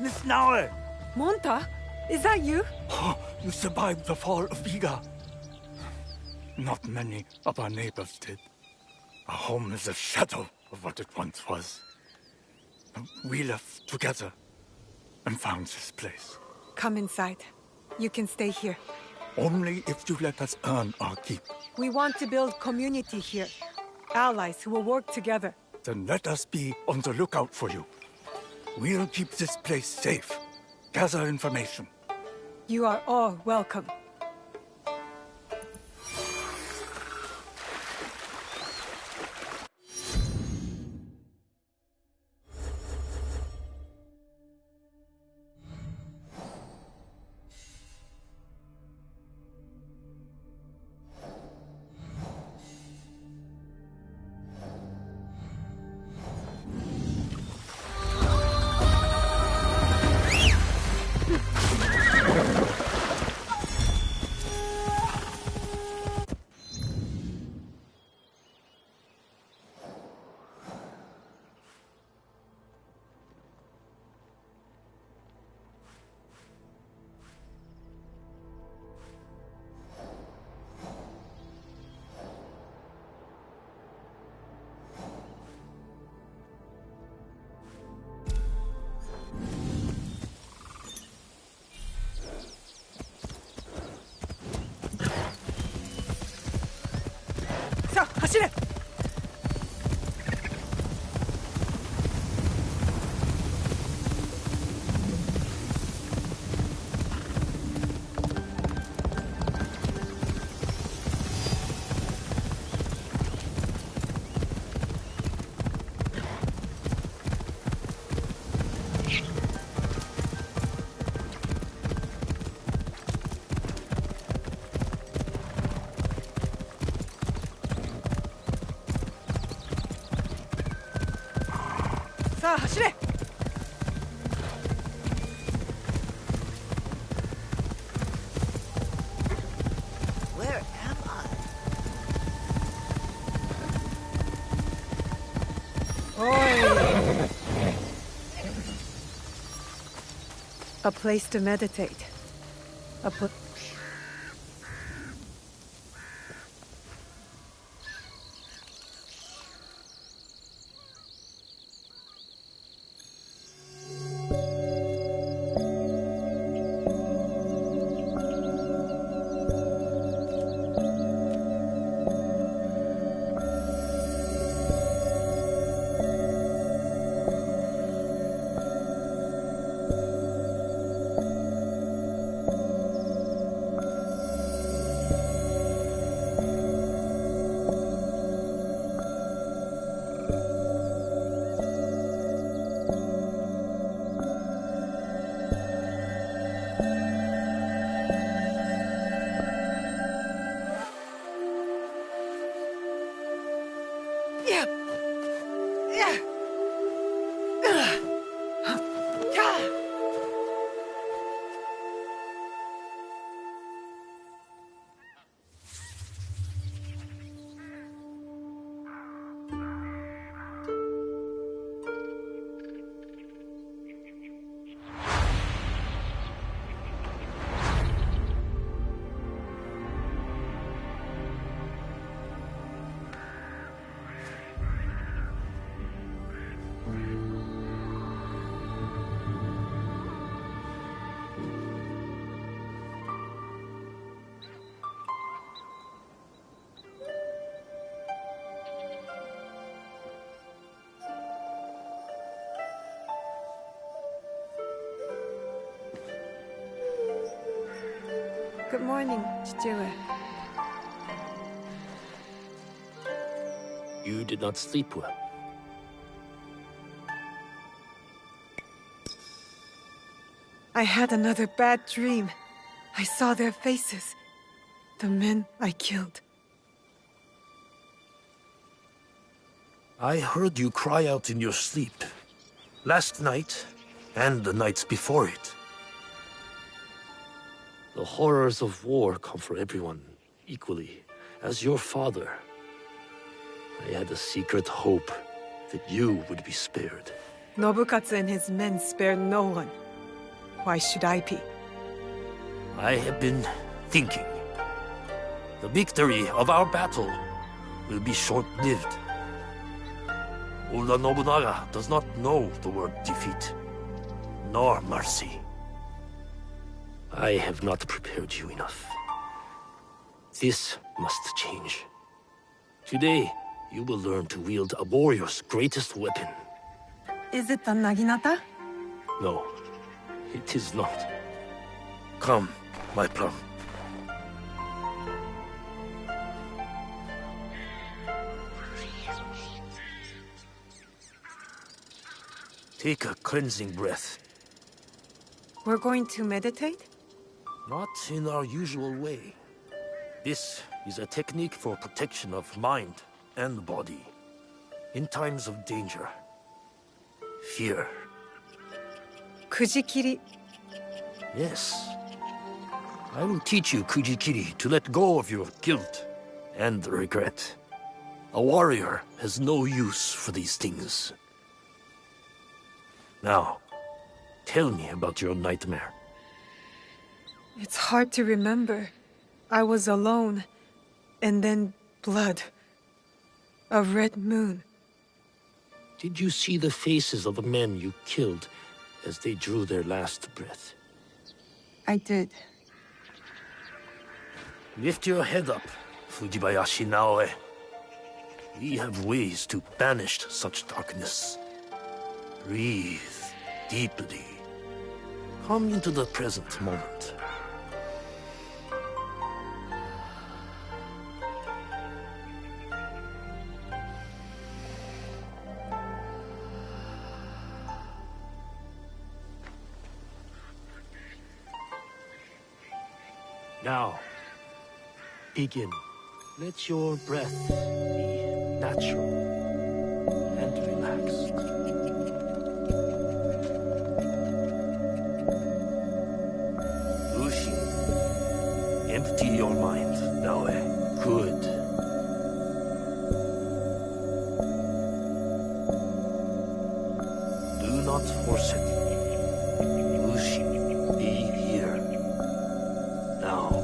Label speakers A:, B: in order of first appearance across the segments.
A: Miss Naue!
B: Monta? Is that you?
A: Oh, you survived the fall of Viga. Not many of our neighbors did. Our home is a shadow of what it once was. We left together and found this place.
B: Come inside. You can stay here.
A: Only if you let us earn our keep.
B: We want to build community here. Allies who will work together.
A: Then let us be on the lookout for you. We'll keep this place safe. Gather information.
B: You are all welcome. 자, 하시네! 자, 하시네!
C: Where am I?
B: Oi! A place to meditate. A pl- Yeah. Yeah. Good morning, Chichiwe.
D: You did not sleep well.
B: I had another bad dream. I saw their faces. The men I killed.
D: I heard you cry out in your sleep. Last night, and the nights before it. The horrors of war come for everyone, equally. As your father, I had a secret hope that you would be spared.
B: Nobukatsu and his men spared no one. Why should I be?
D: I have been thinking. The victory of our battle will be short-lived. Oda Nobunaga does not know the word defeat, nor mercy. I have not prepared you enough. This must change. Today, you will learn to wield a warrior's greatest weapon.
B: Is it the Naginata?
D: No, it is not. Come, my plum. Take a cleansing breath.
B: We're going to meditate?
D: Not in our usual way. This is a technique for protection of mind and body. In times of danger, fear.
B: Kujikiri.
D: Yes. I will teach you, Kujikiri, to let go of your guilt and regret. A warrior has no use for these things. Now, tell me about your nightmare.
B: It's hard to remember. I was alone, and then blood. A red moon.
D: Did you see the faces of the men you killed as they drew their last breath?
B: I did.
D: Lift your head up, Fujibayashi Naoe. We have ways to banish such darkness. Breathe deeply. Come into the present moment. Now, begin. Let your breath be natural and relaxed. Lucy, empty your mind, Naoe. Good. Do not force it. Lucy, be here. Now.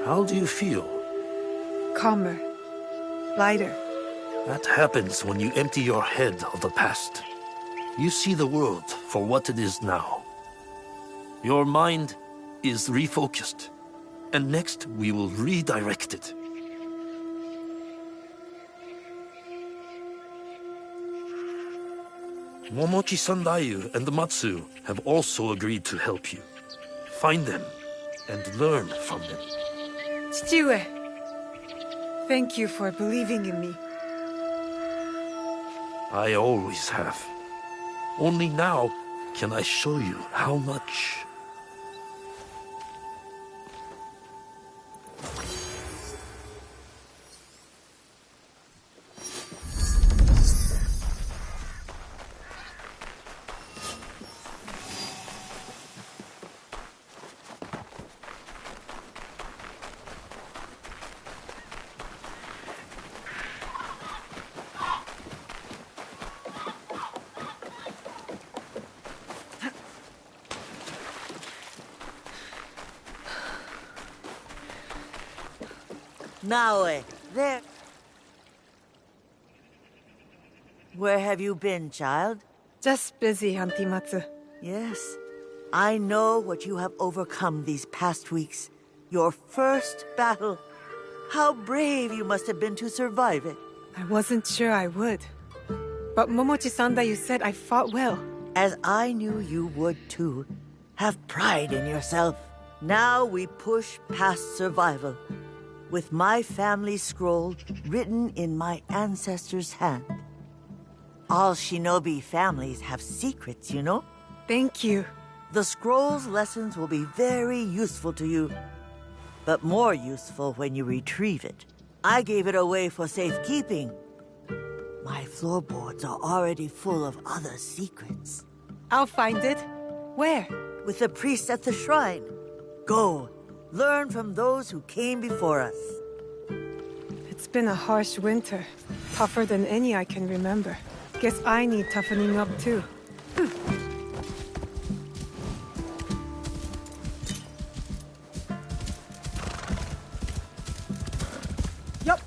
D: How do you feel?
B: Calmer. Lighter.
D: That happens when you empty your head of the past. You see the world for what it is now. Your mind is refocused, and next we will redirect it. Momochi Sandayu and Matsu have also agreed to help you. Find them and learn from them.
B: Chichiue. Thank you for believing in me.
D: I always have. Only now can I show you how much.
C: Naoe, there. Where have you been, child?
B: Just busy, Auntie Matsu.
C: Yes, I know what you have overcome these past weeks. Your first battle. How brave you must have been to survive it.
B: I wasn't sure I would. But Momochi Sandayu said I fought well.
C: As I knew you would too. Have pride in yourself. Now we push past survival. With my family scroll written in my ancestors' hand. All shinobi families have secrets, you know?
B: Thank you.
C: The scroll's lessons will be very useful to you, but more useful when you retrieve it. I gave it away for safekeeping. My floorboards are already full of other secrets.
B: I'll find it. Where?
C: With the priest at the shrine. Go, learn from those who came before us.
B: It's been a harsh winter. Tougher than any I can remember. Guess I need toughening up too. Yup.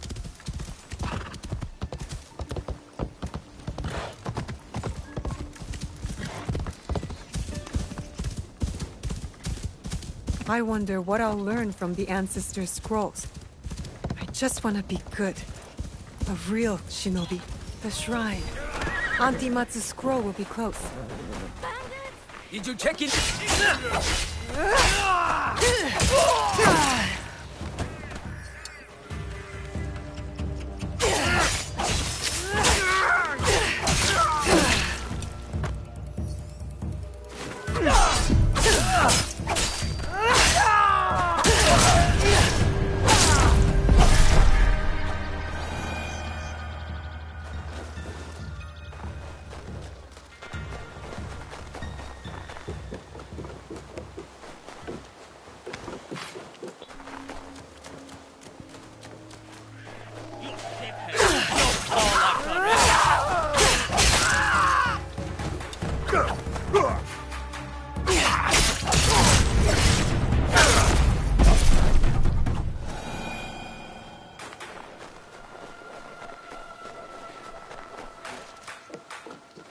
B: I wonder what I'll learn from the Ancestors' scrolls. I just want to be good. A real shinobi. The shrine. Auntie Matsu's scroll will be close.
E: Did you check in?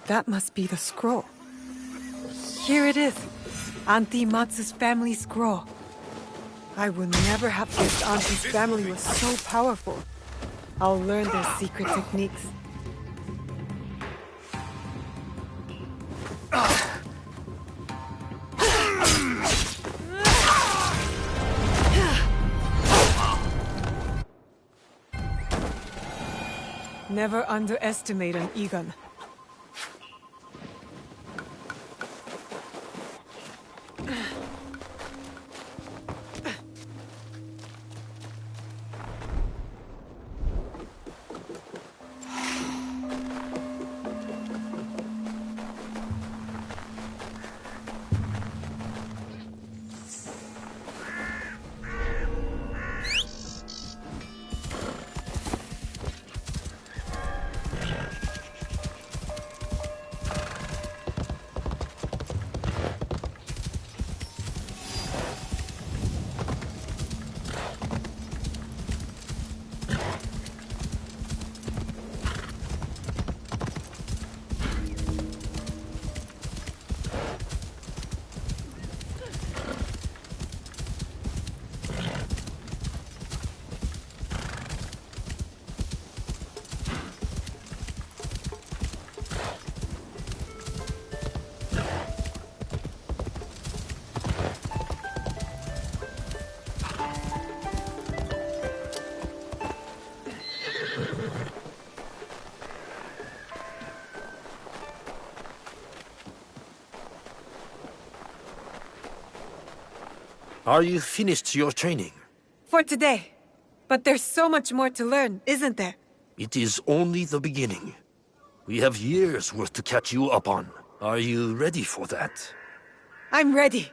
B: That must be the scroll. Here it is. Auntie Matsu's family scroll. I would never have guessed Auntie's family was so powerful. I'll learn their secret techniques. Never underestimate an Egon.
D: Are you finished your training?
B: For today. But there's so much more to learn, isn't there?
D: It is only the beginning. We have years worth to catch you up on. Are you ready for that?
B: I'm ready.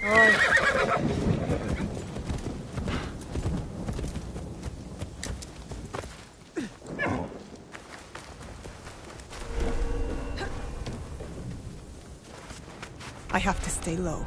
B: I have to stay low.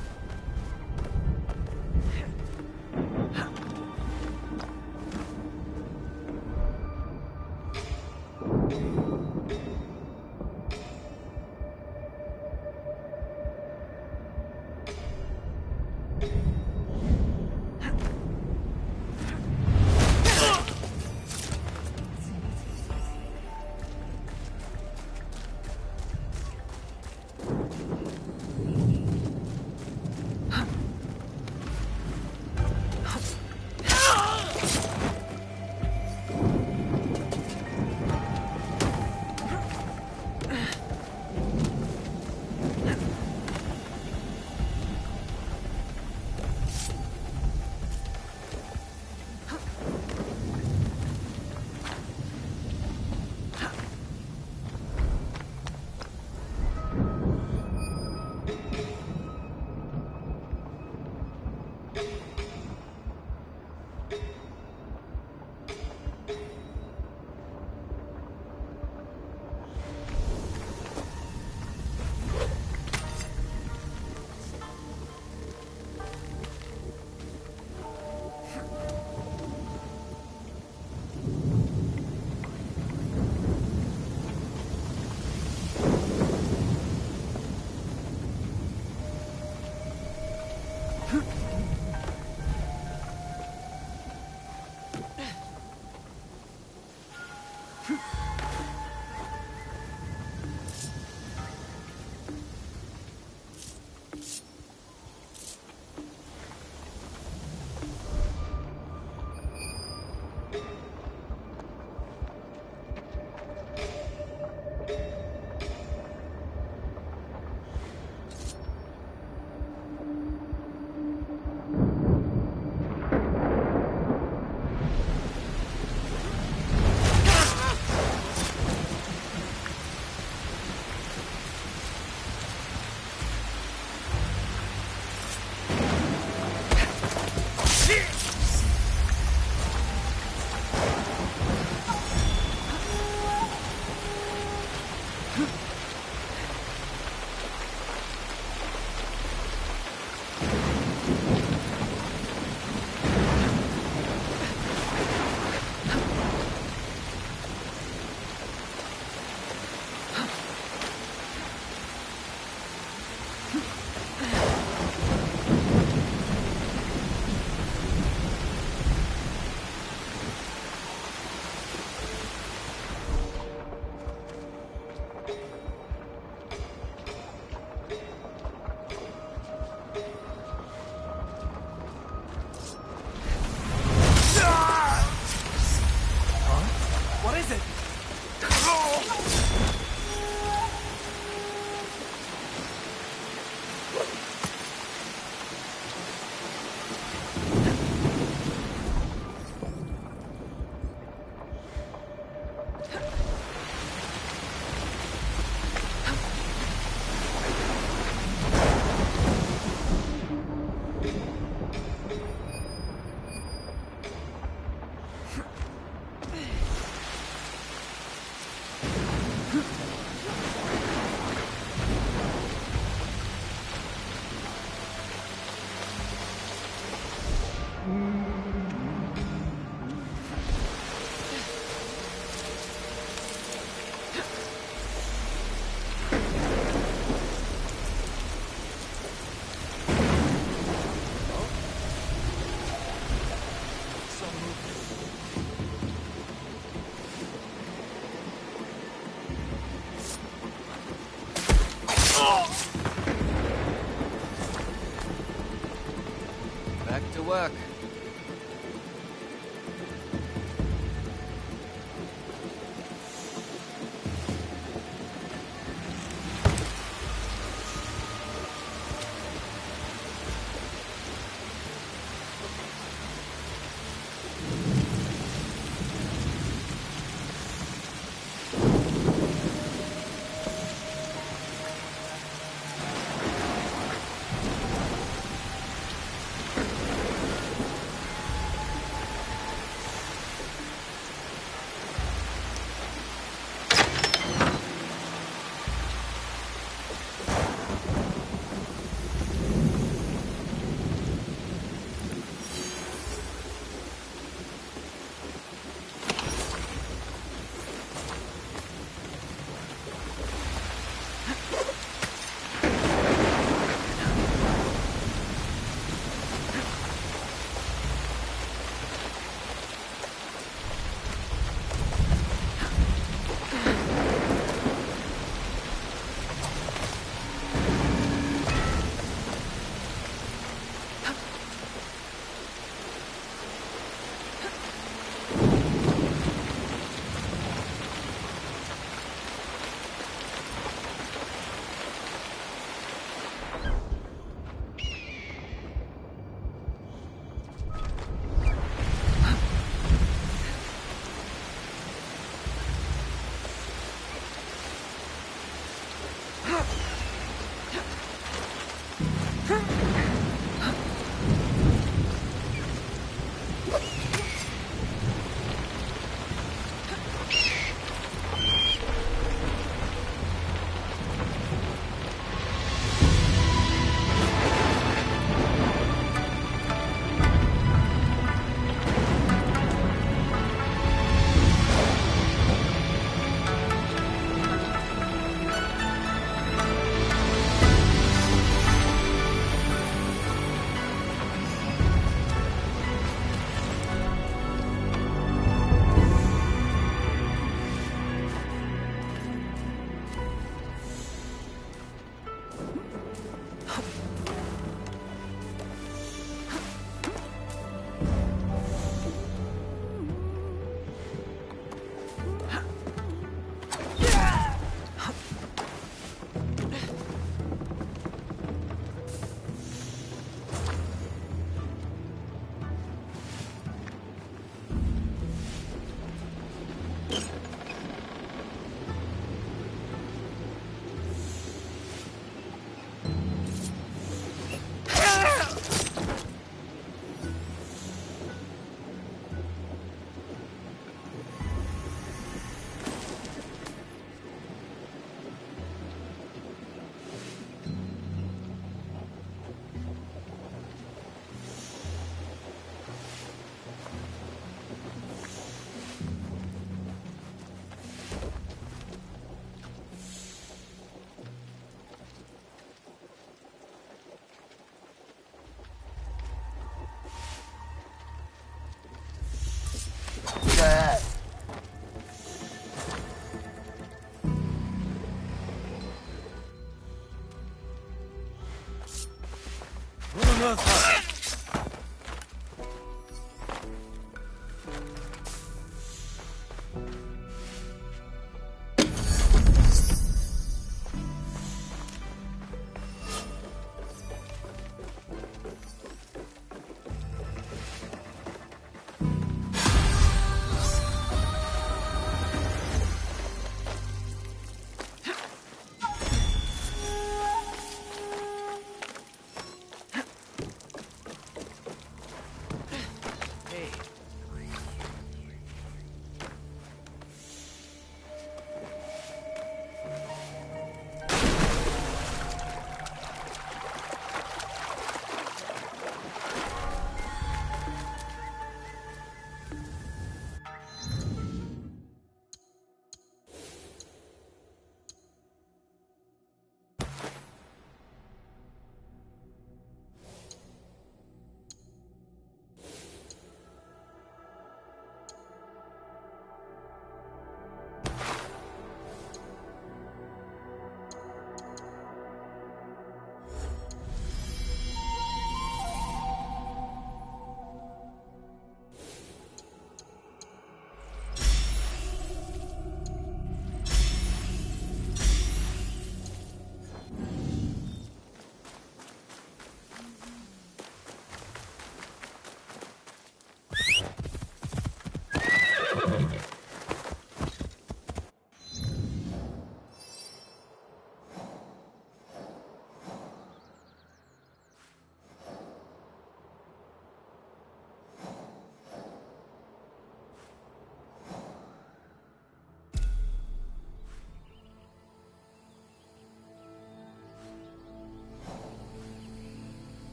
E: work.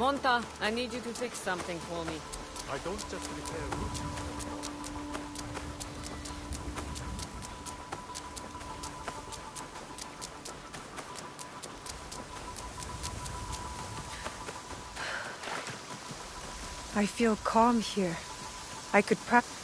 F: Monta, I need you to fix something for me.
A: I don't just repair roofs.
B: I feel calm here. I could practice.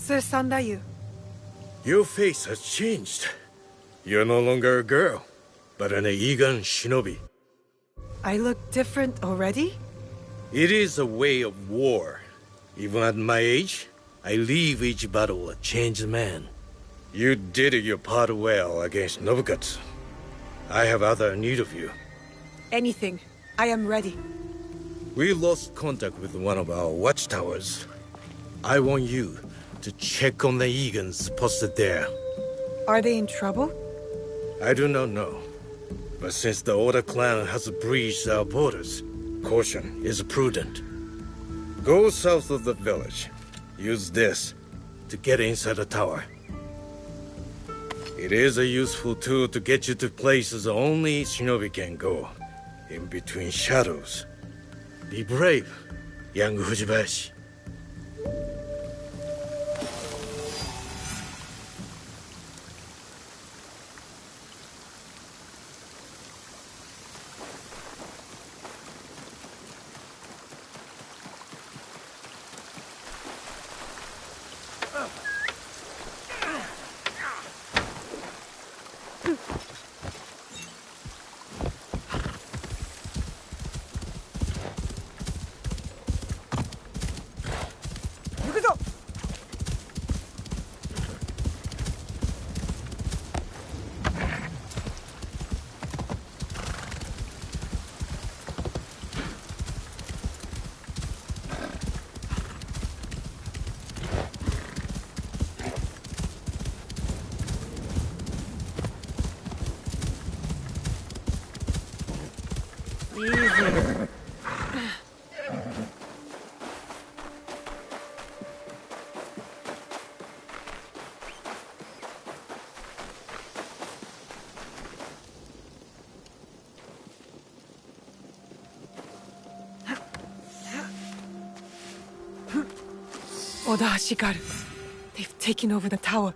B: Sir Sandayu.
G: Your face has changed. You're no longer a girl, but an Egan shinobi.
B: I look different already?
G: It is a way of war. Even at my age, I leave each battle a changed man. You did your part well against Nobukatsu. I have other need of you.
B: Anything. I am ready.
G: We lost contact with one of our watchtowers. I want you to check on the Egans posted there.
B: Are they in trouble?
G: I do not know. But since the Oda clan has breached our borders, caution is prudent. Go south of the village. Use this to get inside the tower. It is a useful tool to get you to places only shinobi can go. In between shadows. Be brave, young Fujibayashi.
B: Oda Ashigaru. They've taken over the tower.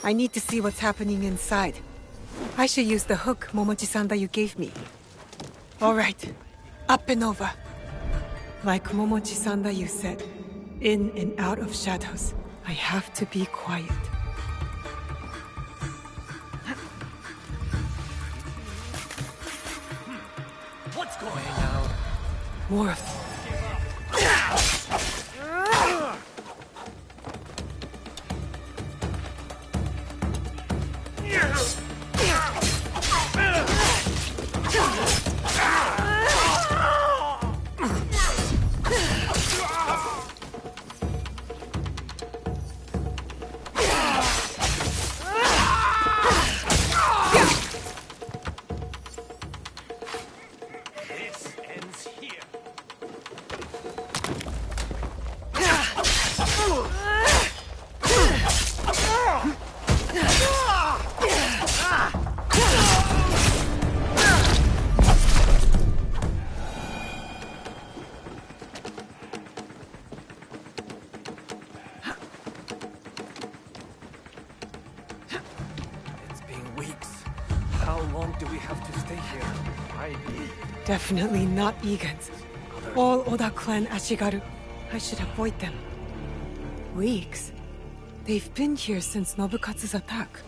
B: I need to see what's happening inside. I should use the hook Momochi-san that you gave me. All right. Up and over. Like Momochi-san that you said, in and out of shadows. I have to be quiet.
A: What's going on?
B: More of them. Definitely not Egans. All Oda clan Ashigaru. I should avoid them. Weeks? They've been here since Nobukatsu's attack.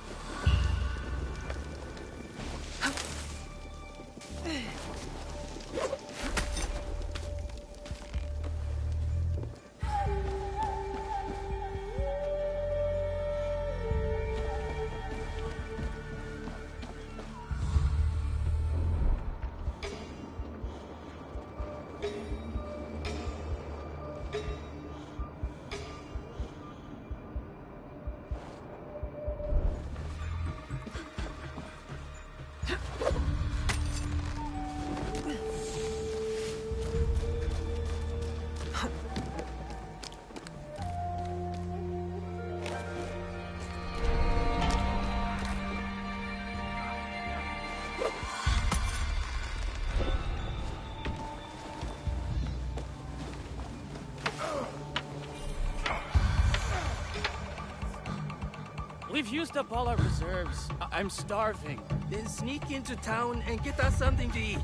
H: We've used up all our reserves. I'm starving. Then sneak into town and get us something to eat.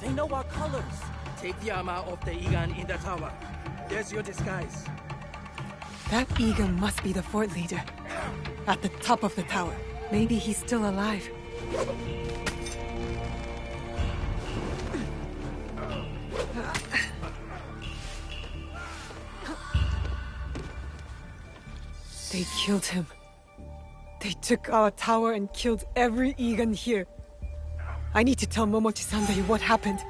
H: They know our colors. Take the armor of the Egan in the tower. There's your disguise.
B: That Egan must be the fort leader. At the top of the tower. Maybe he's still alive. They killed him. They took our tower and killed every Egan here. I need to tell Momochi-Sandai what happened.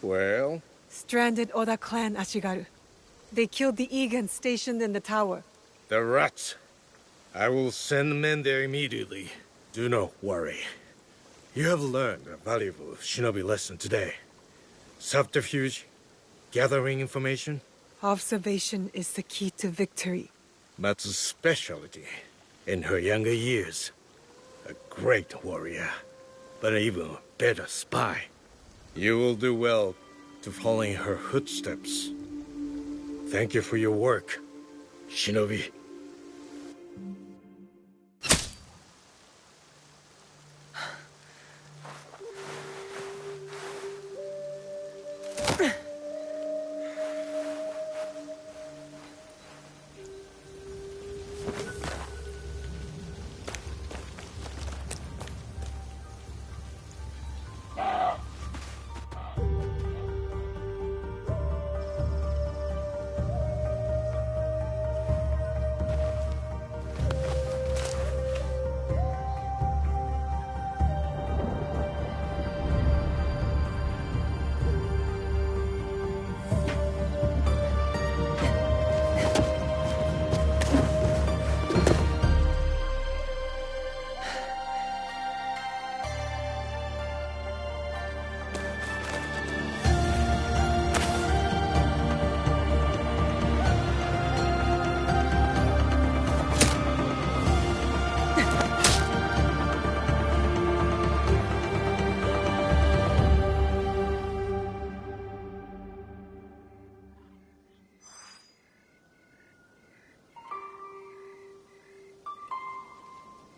G: Well?
B: Stranded Oda clan, Ashigaru. They killed the Egan stationed in the tower.
G: The rats. I will send men there immediately. Do not worry. You have learned a valuable shinobi lesson today. Subterfuge, gathering information.
B: Observation is the key to victory.
G: Matsu's specialty in her younger years. A great warrior, but an even better spy. You will do well to follow in her footsteps. Thank you for your work, shinobi.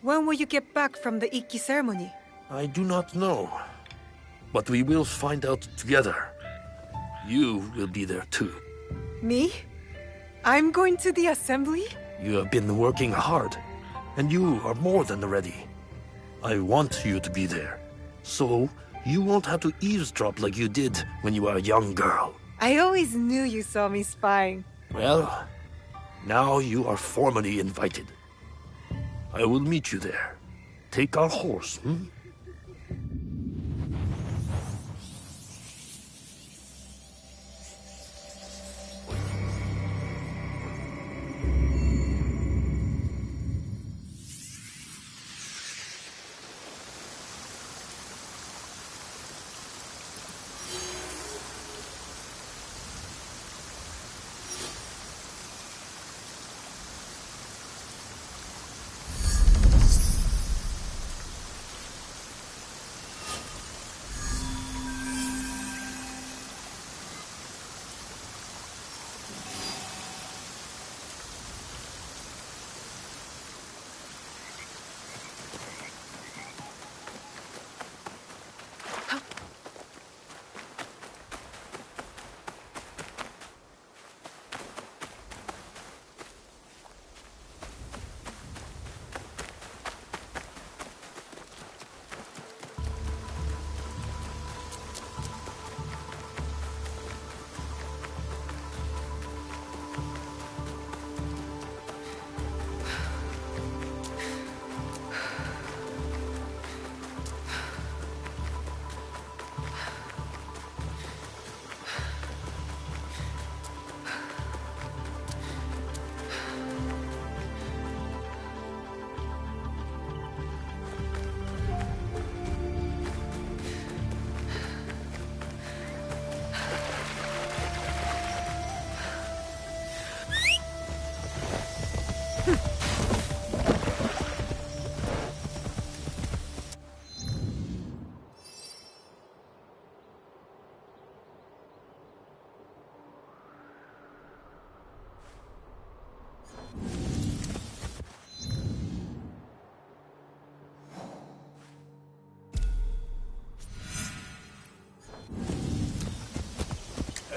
B: When will you get back from the Ikki ceremony?
D: I do not know. But we will find out together. You will be there too.
B: Me? I'm going to the assembly?
D: You have been working hard, and you are more than ready. I want you to be there, so you won't have to eavesdrop like you did when you were a young girl.
B: I always knew you saw me spying.
D: Well, now you are formally invited. I will meet you there. Take our horse,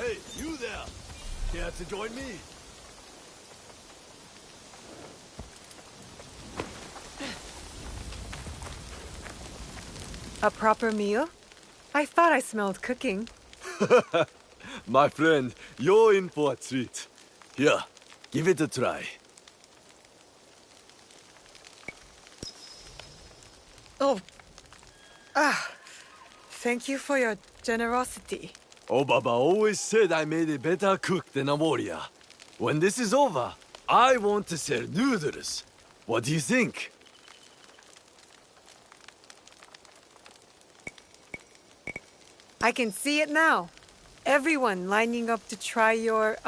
I: Hey, you there! Care to join me?
B: A proper meal? I thought I smelled cooking.
I: My friend, you're in for a treat. Here, give it a try.
B: Oh. Thank you for your generosity.
I: Obaba always said I made a better cook than a warrior. When this is over, I want to sell noodles. What do you think?
B: I can see it now. Everyone lining up to try your,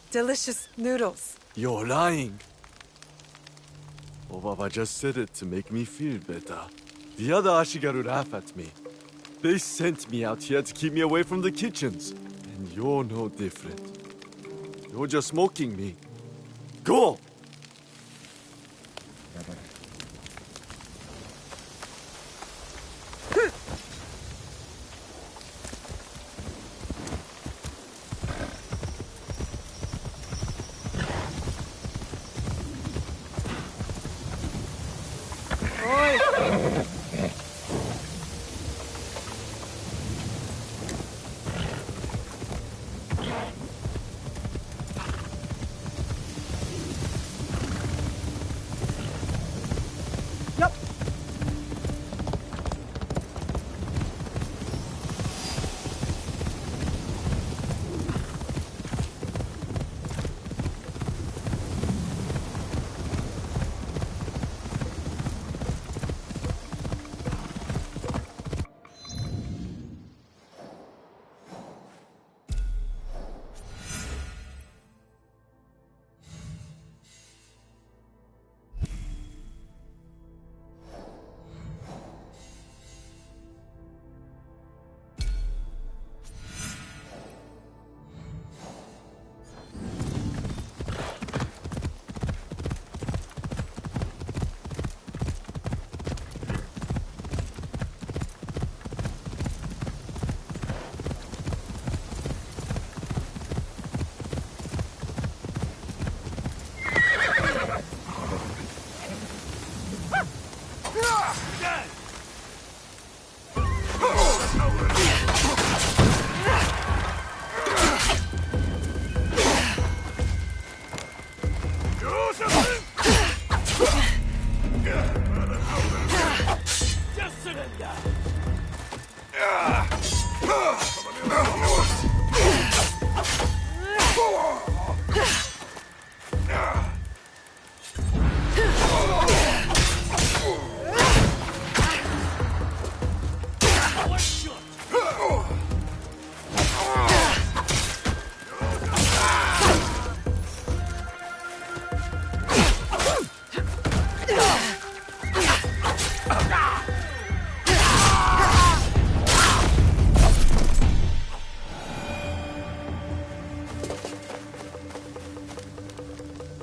B: delicious noodles.
I: You're lying. Obaba just said it to make me feel better. The other Ashigaru laugh at me. They sent me out here to keep me away from the kitchens. And you're no different. You're just mocking me. Go!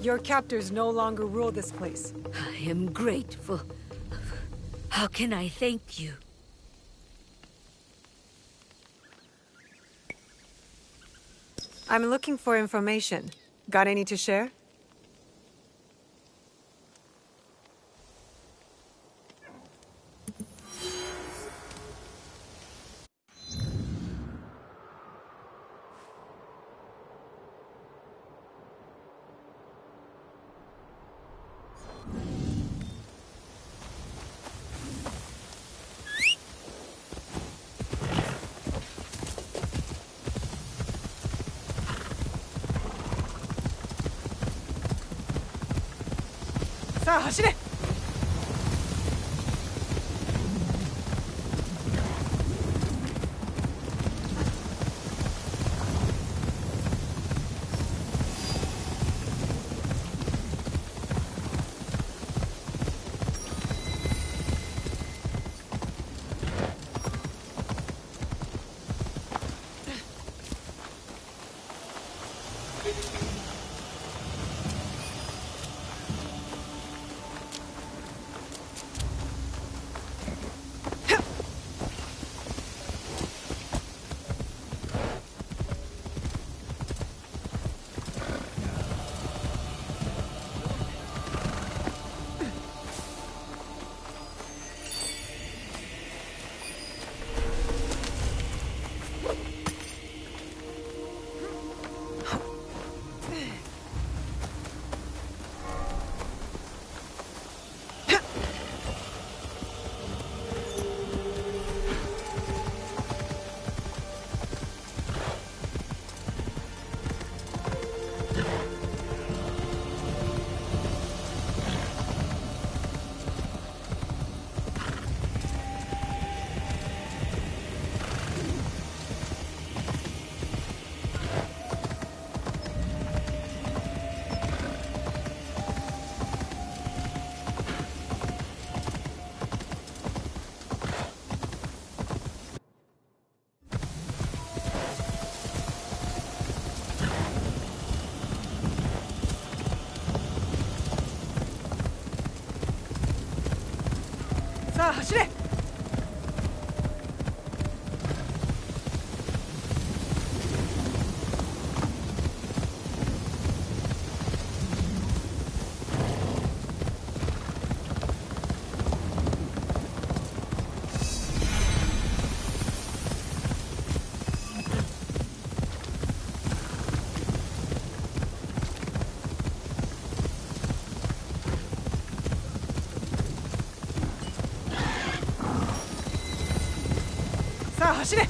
B: Your captors no longer rule this place.
J: I am grateful. How can I thank you?
B: I'm looking for information. Got any to share? 자, 走れ!走れ。さあ走れ。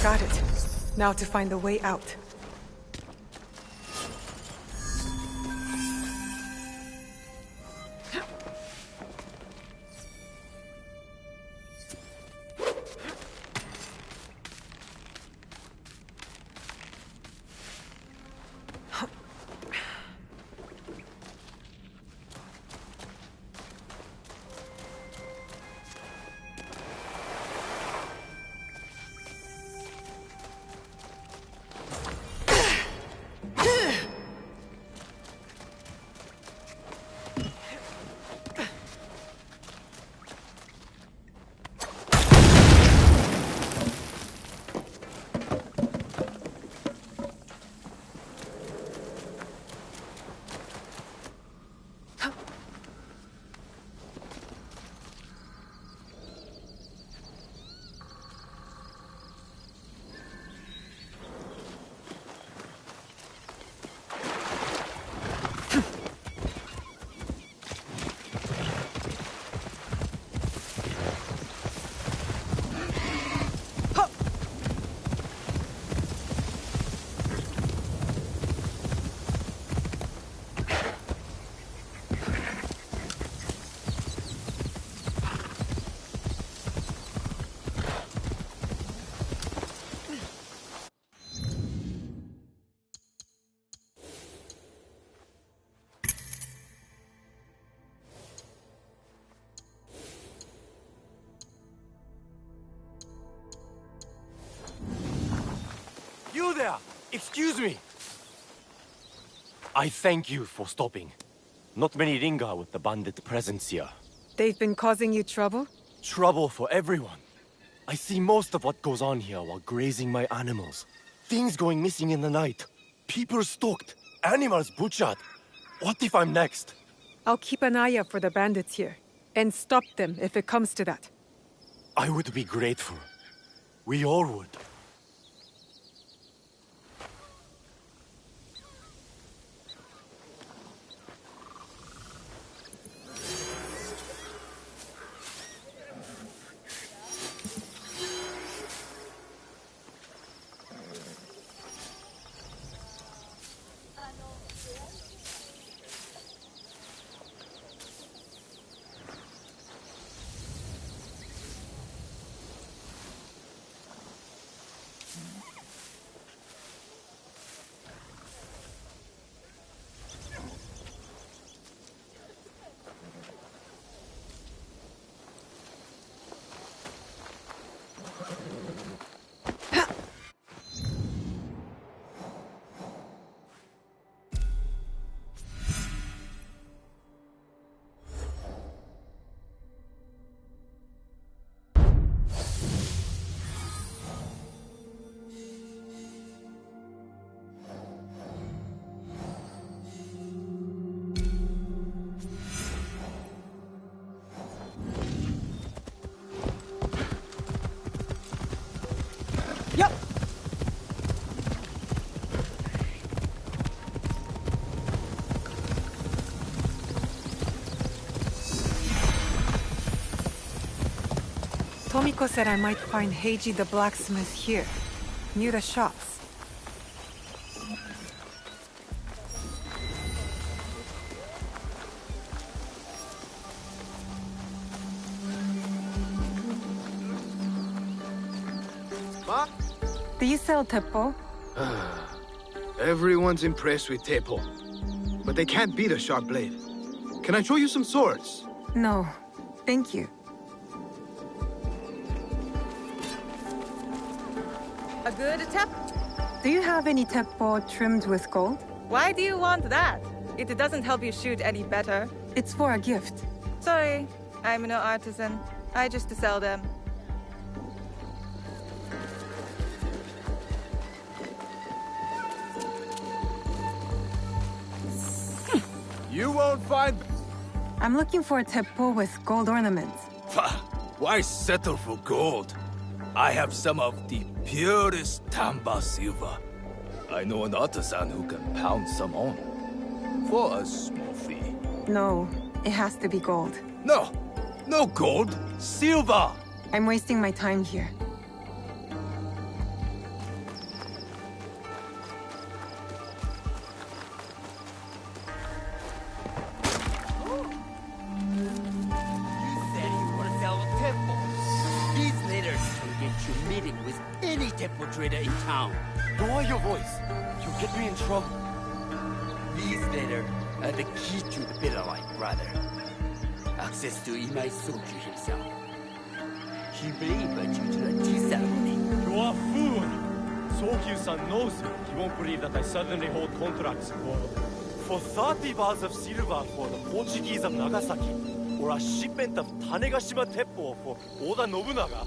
B: Got it. Now to find the way out.
K: you there! Excuse me! I thank you for stopping. Not many linger with the bandit presence here.
B: They've been causing you trouble?
K: Trouble for everyone. I see most of what goes on here while grazing my animals. Things going missing in the night. People stalked. Animals butchered. What if I'm next?
B: I'll keep an eye out for the bandits here, and stop them if it comes to that.
K: I would be grateful. We all would.
B: Tomiko said I might find Heiji the blacksmith here, near the shops.
L: Ma?
B: Do you sell teppo?
L: Everyone's impressed with Teppo, but they can't beat a sharp blade. Can I show you some swords?
B: No, thank you.
M: A good tep?
B: Do you have any teppo trimmed with gold?
M: Why do you want that? It doesn't help you shoot any better.
B: It's for a gift.
M: Sorry, I'm no artisan. I just sell them.
L: You won't find...
B: I'm looking for a teppo with gold ornaments.
N: Why settle for gold? I have some of the purest Tamba silver. I know an artisan who can pound some on. For a small fee.
B: No, it has to be gold.
N: No! No gold! Silver!
B: I'm wasting my time here.
O: Trader in town.
K: Lower your voice. You'll get me in trouble.
O: These letters are the key to the Bitter Light, brother. Access to Imai Sokyu himself. He may invite you to a tea ceremony.
K: You are a fool! Sokyu-san knows me. He won't believe that I suddenly hold contracts for 30 bars of silver for the Portuguese of Nagasaki, or a shipment of Tanegashima Teppo for Oda Nobunaga.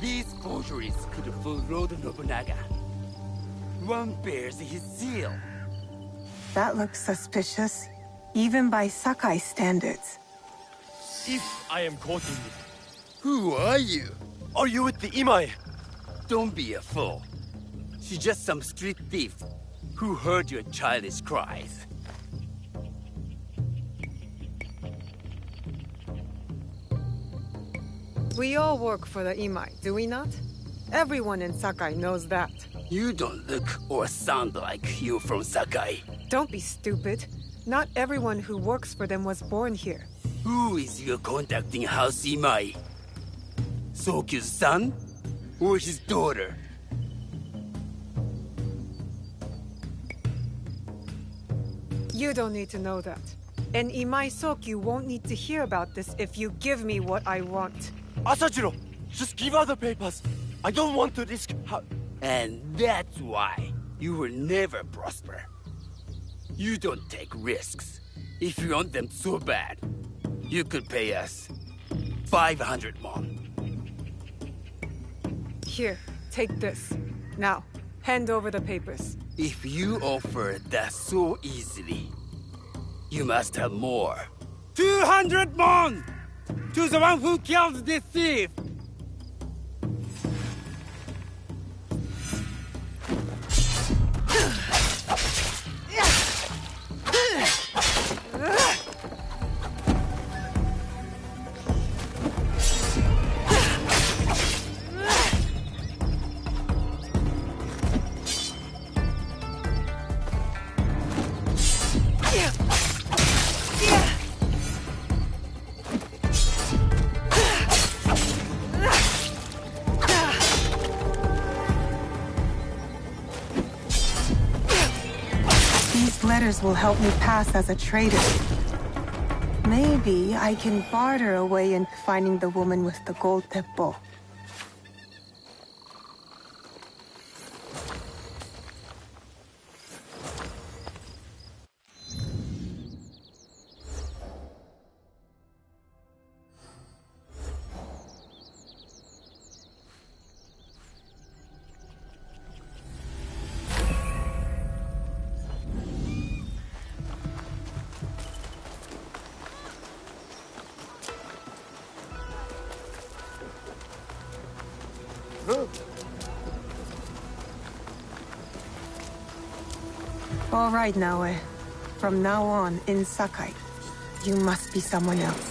O: These forgeries could fool Lord Nobunaga. One bears his seal.
B: That looks suspicious, even by Sakai standards.
K: If I am quoting you.
O: Who are you?
K: Are you with the Imai?
O: Don't be a fool. She's just some street thief who heard your childish cries.
B: We all work for the Imai, do we not? Everyone in Sakai knows that.
O: You don't look or sound like you from Sakai.
B: Don't be stupid. Not everyone who works for them was born here.
O: Who is your contacting House Imai? Sokyu's son? Or his daughter?
B: You don't need to know that. And Imai Sokyu won't need to hear about this if you give me what I want.
K: Asajiro, just give her the papers. I don't want to risk...
O: And that's why you will never prosper. You don't take risks. If you want them so bad, you could pay us 500 mon.
B: Here, take this. Now, hand over the papers.
O: If you offer that so easily, you must have more. 200 mon! To the one who killed this thief!
B: Letters will help me pass as a trader. Maybe I can barter a way into finding the woman with the gold teppo. All right, Naoe. From now on, in Sakai, you must be someone else.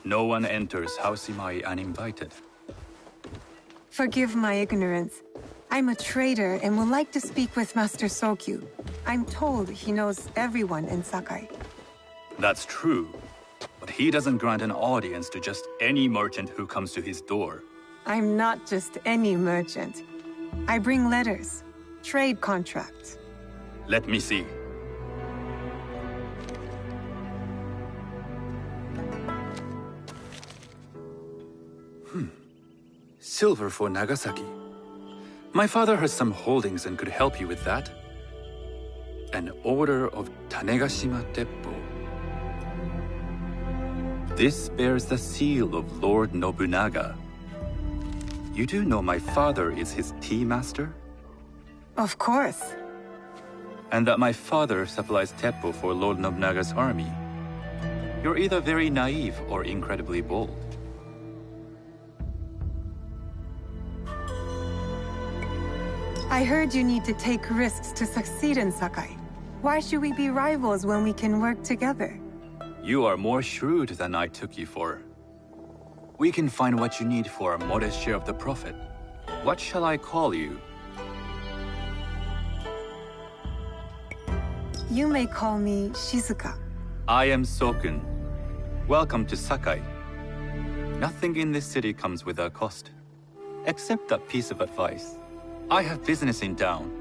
P: No one enters House Imai uninvited.
B: Forgive my ignorance. I'm a trader and would like to speak with Master Sokyu. I'm told he knows everyone in Sakai.
P: That's true, but he doesn't grant an audience to just any merchant who comes to his door.
B: I'm not just any merchant. I bring letters, trade contracts.
P: Let me see. Silver for Nagasaki. My father has some holdings and could help you with that. An order of Tanegashima Teppo. This bears the seal of Lord Nobunaga. You do know my father is his tea master?
B: Of course.
P: And that my father supplies Teppo for Lord Nobunaga's army. You're either very naive or incredibly bold.
B: I heard you need to take risks to succeed in Sakai. Why should we be rivals when we can work together?
P: You are more shrewd than I took you for. We can find what you need for a modest share of the profit. What shall I call you?
B: You may call me Shizuka.
P: I am Sokun. Welcome to Sakai. Nothing in this city comes without cost. Except that piece of advice. I have business in town.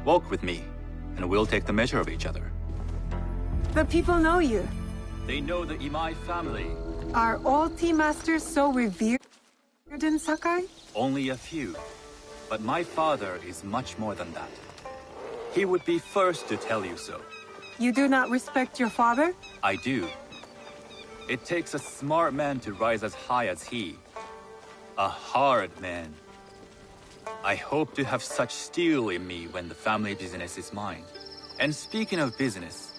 P: Walk with me, and we'll take the measure of each other.
B: The people know you.
P: They know the Imai family.
B: Are all tea masters so revered in Sakai?
P: Only a few. But my father is much more than that. He would be first to tell you so.
B: You do not respect your father?
P: I do. It takes a smart man to rise as high as he. A hard man. I hope to have such steel in me when the family business is mine. And speaking of business,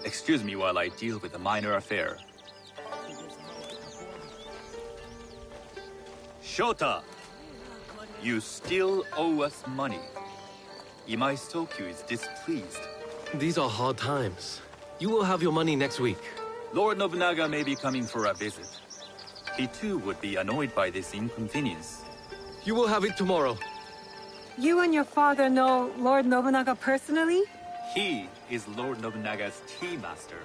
P: excuse me while I deal with a minor affair. Shota! You still owe us money. Imai Sokyu is displeased.
H: These are hard times. You will have your money next week.
P: Lord Nobunaga may be coming for a visit. He too would be annoyed by this inconvenience.
H: You will have it tomorrow.
B: You and your father know Lord Nobunaga personally?
P: He is Lord Nobunaga's tea master.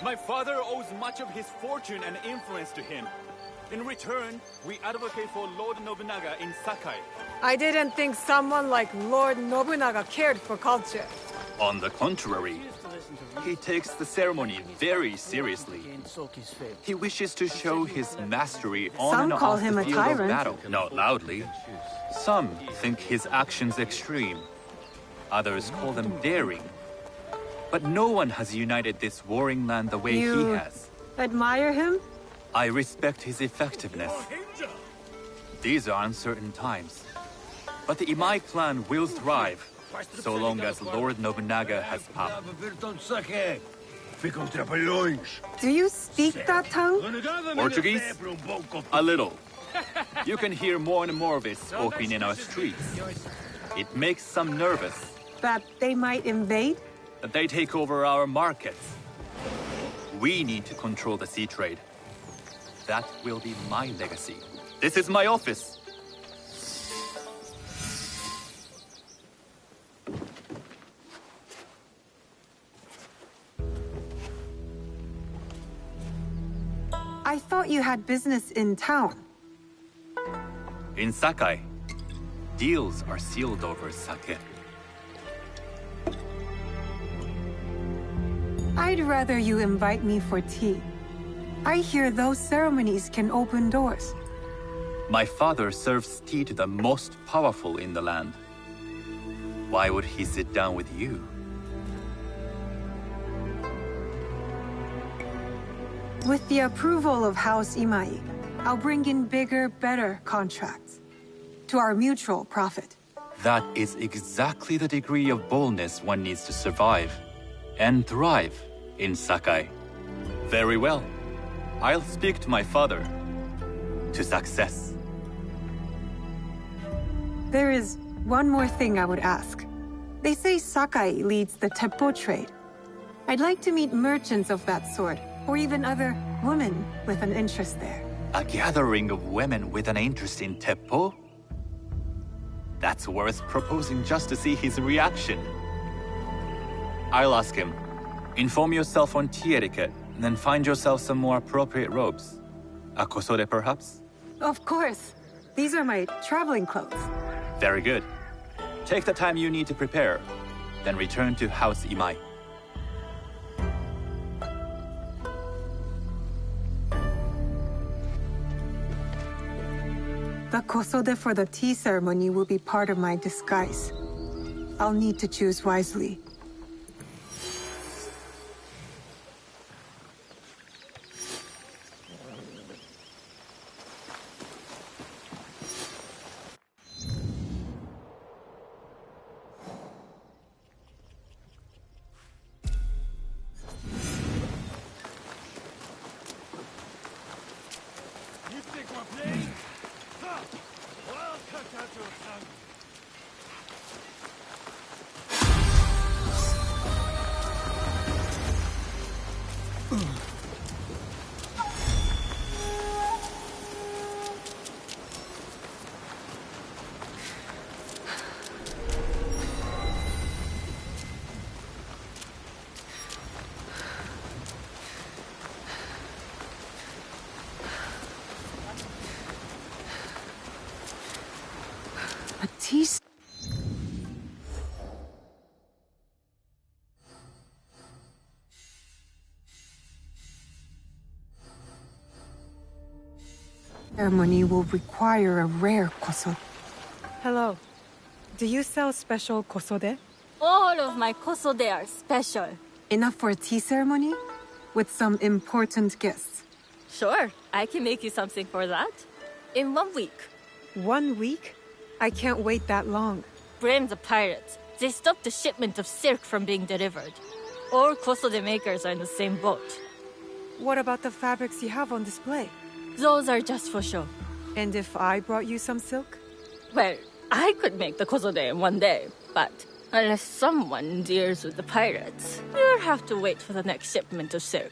P: My father owes much of his fortune and influence to him. In return, we advocate for Lord Nobunaga in Sakai.
B: I didn't think someone like Lord Nobunaga cared for culture.
P: On the contrary, he takes the ceremony very seriously. He wishes to show his mastery on
B: Some
P: and
B: call
P: off
B: him
P: the
B: a
P: field
B: tyrant.
P: of battle. Not loudly. Some think his actions extreme. Others call them daring. But no one has united this warring land the way he
B: You
P: has.
B: admire him?
P: I respect his effectiveness. These are uncertain times. But the Imai clan will thrive, so long as Lord Nobunaga has power.
B: Do you speak that tongue?
P: Portuguese? A little. You can hear more and more of it spoken in our streets. It makes some nervous.
B: That they might invade?
P: That they take over our markets. We need to control the sea trade. That will be my legacy. This is my office.
B: I thought you had business in town.
P: In Sakai, deals are sealed over sake.
B: I'd rather you invite me for tea. I hear those ceremonies can open doors.
P: My father serves tea to the most powerful in the land. Why would he sit down with you?
B: With the approval of House Imai, I'll bring in bigger, better contracts. To our mutual profit.
P: That is exactly the degree of boldness one needs to survive and thrive in Sakai. Very well. I'll speak to my father. To success.
B: There is one more thing I would ask. They say Sakai leads the Teppo trade. I'd like to meet merchants of that sort, or even other women with an interest there.
P: A gathering of women with an interest in Teppo? That's worth proposing just to see his reaction. I'll ask him. Inform yourself on tea etiquette, and then find yourself some more appropriate robes. A kosode, perhaps?
B: Of course. These are my traveling clothes.
P: Very good. Take the time you need to prepare, then return to House Imai.
B: The kosode for the tea ceremony will be part of my disguise. I'll need to choose wisely. A tea ceremony will require a rare kosode. Hello. Do you sell special kosode?
Q: All of my kosode are special.
B: Enough for a tea ceremony? With some important guests.
Q: Sure, I can make you something for that. In 1 week.
B: 1 week? I can't wait that long.
Q: Blame the pirates. They stopped the shipment of silk from being delivered. All kosode makers are in the same boat.
B: What about the fabrics you have on display?
Q: Those are just for show.
B: And if I brought you some silk?
Q: Well, I could make the kosode in 1 day, but unless someone deals with the pirates, you'll have to wait for the next shipment of silk.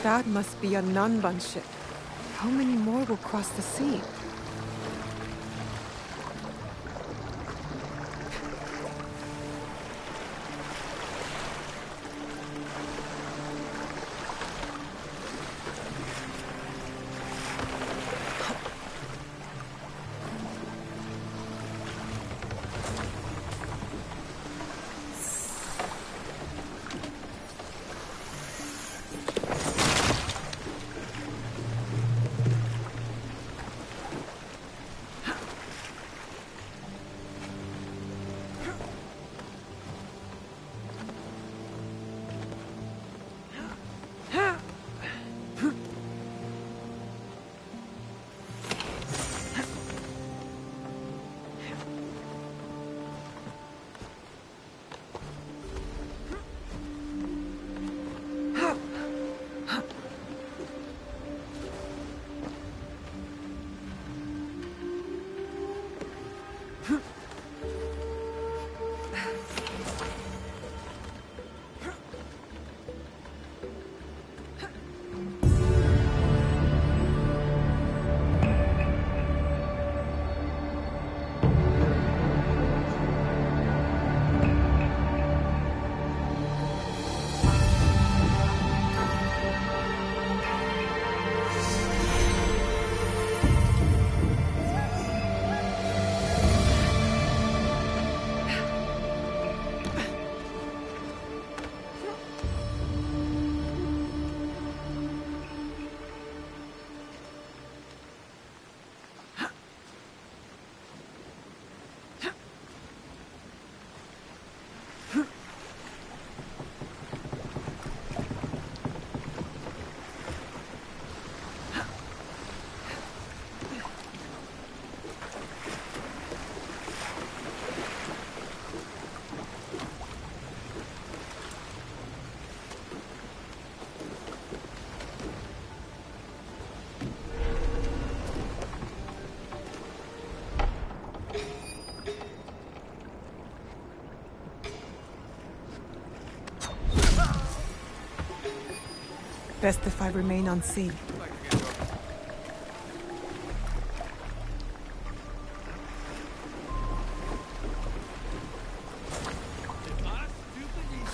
B: That must be a Nanban ship. How many more will cross the sea? Best if I remain unseen.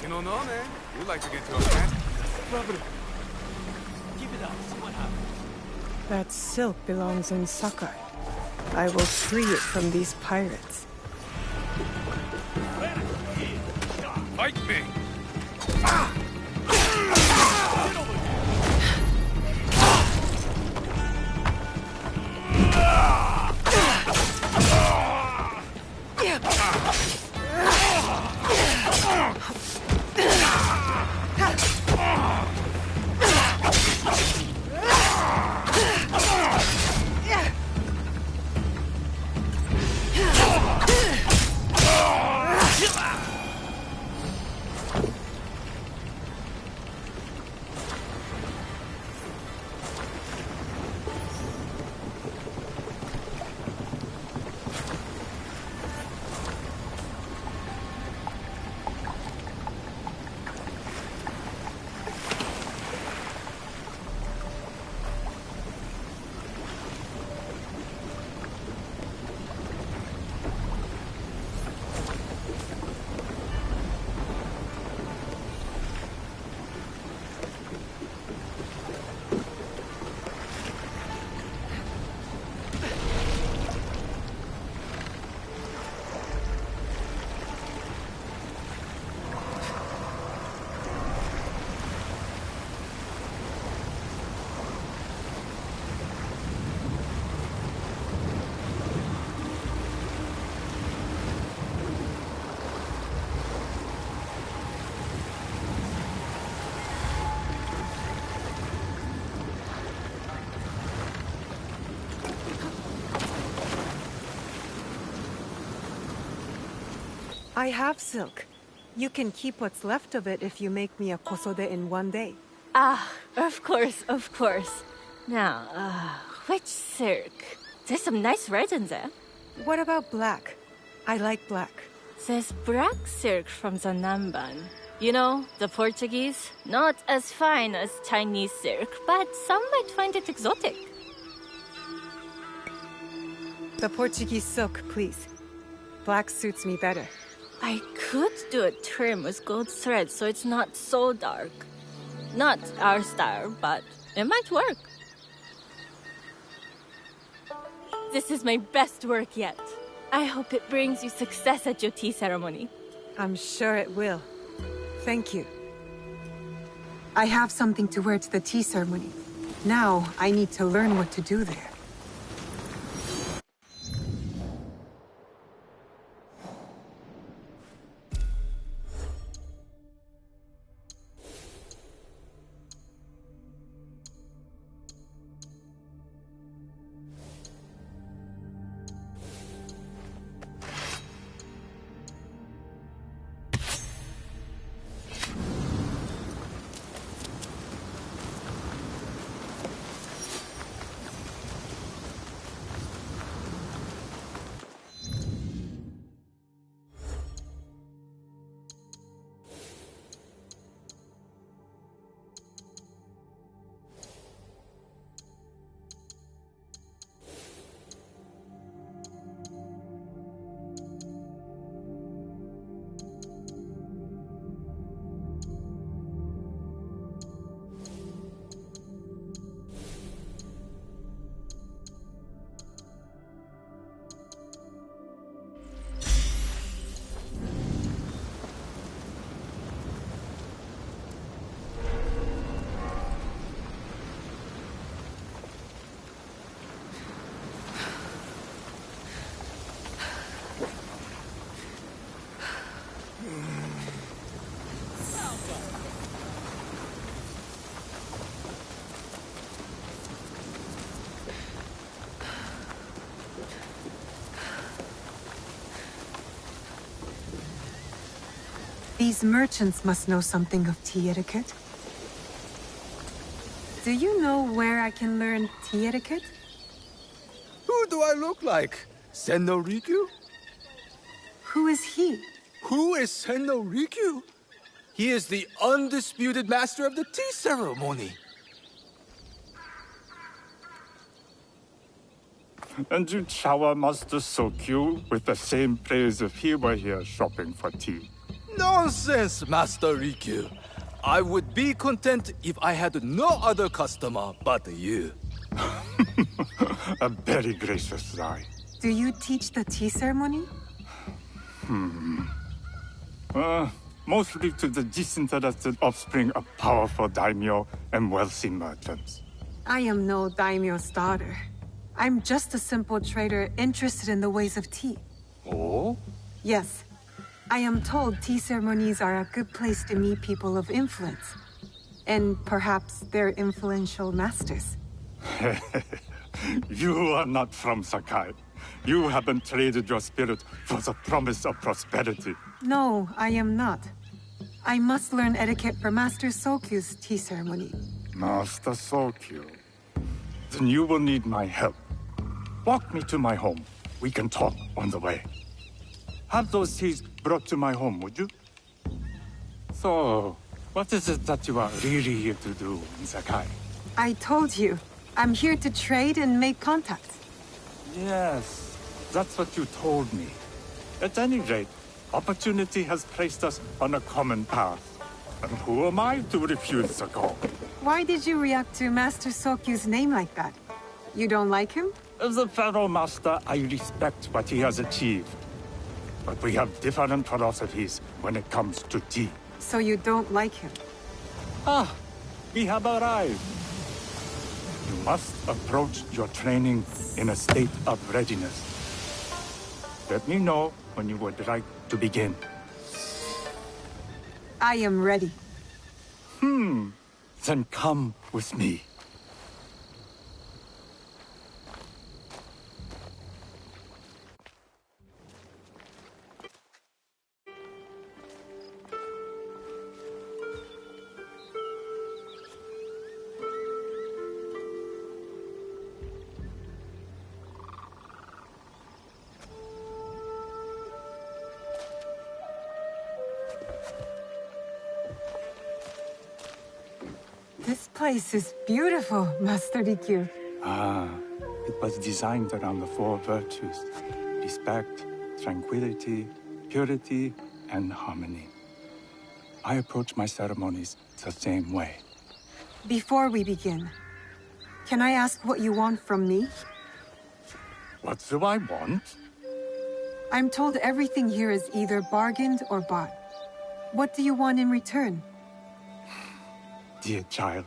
R: You don't know, man. You like to get to a man.
H: Keep it up. See what happens.
B: That silk belongs in Sakai. I will free it from these pirates.
R: Fight me!
B: I have silk. You can keep what's left of it if you make me a kosode in one day.
Q: Ah, of course, of course. Now, which silk? There's some nice red in there.
B: What about black? I like black.
Q: There's black silk from the Nanban. You know, the Portuguese, not as fine as Chinese silk, but some might find it exotic.
B: The Portuguese silk, please. Black suits me better.
Q: I could do a trim with gold thread so it's not so dark. Not our style, but it might work. This is my best work yet. I hope it brings you success at your tea ceremony.
B: I'm sure it will. Thank you. I have something to wear to the tea ceremony. Now, I need to learn what to do there. These merchants must know something of tea etiquette. Do you know where I can learn tea etiquette?
N: Who do I look like? Senno Rikyu?
B: Who is he?
N: Who is Senno Rikyu? He is the undisputed master of the tea ceremony.
A: And you shower Master Sokyu with the same praise if he were here shopping for tea.
N: Nonsense, Master Rikyu. I would be content if I had no other customer but you.
A: A very gracious eye.
B: Do you teach the tea ceremony?
A: Mostly to the disinterested offspring of powerful daimyo and wealthy merchants.
B: I am no daimyo's daughter. I'm just a simple trader interested in the ways of tea.
A: Oh?
B: Yes. I am told tea ceremonies are a good place to meet people of influence. And perhaps their influential masters.
A: You are not from Sakai. You haven't traded your spirit for the promise of prosperity.
B: No, I am not. I must learn etiquette for Master Sokyu's tea ceremony.
A: Master Sokyu. Then you will need my help. Walk me to my home. We can talk on the way. Have those teas brought to my home, would you? So, what is it that you are really here to do in Sakai?
B: I told you. I'm here to trade and make contacts.
A: Yes, that's what you told me. At any rate, opportunity has placed us on a common path. And who am I to refuse the call?
B: Why did you react to Master Sokyu's name like that? You don't like him?
A: As a Pharaoh Master, I respect what he has achieved. But we have different philosophies when it comes to tea.
B: So you don't like him?
A: Ah, we have arrived. You must approach your training in a state of readiness. Let me know when you would like to begin.
B: I am ready.
A: Then come with me.
B: This place is beautiful, Master Rikyu.
A: Ah, it was designed around the four virtues: respect, tranquility, purity, and harmony. I approach my ceremonies the same way.
B: Before we begin, can I ask what you want from me?
A: What do I want?
B: I'm told everything here is either bargained or bought. What do you want in return?
A: Dear child,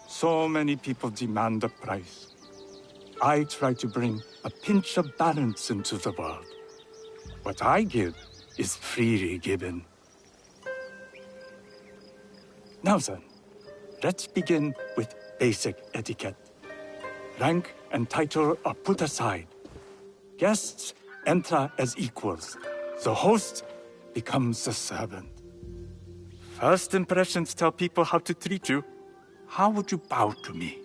A: so many people demand a price. I try to bring a pinch of balance into the world. What I give is freely given. Now then, let's begin with basic etiquette. Rank and title are put aside. Guests enter as equals. The host becomes the servant. First impressions tell people how to treat you. How would you bow to me?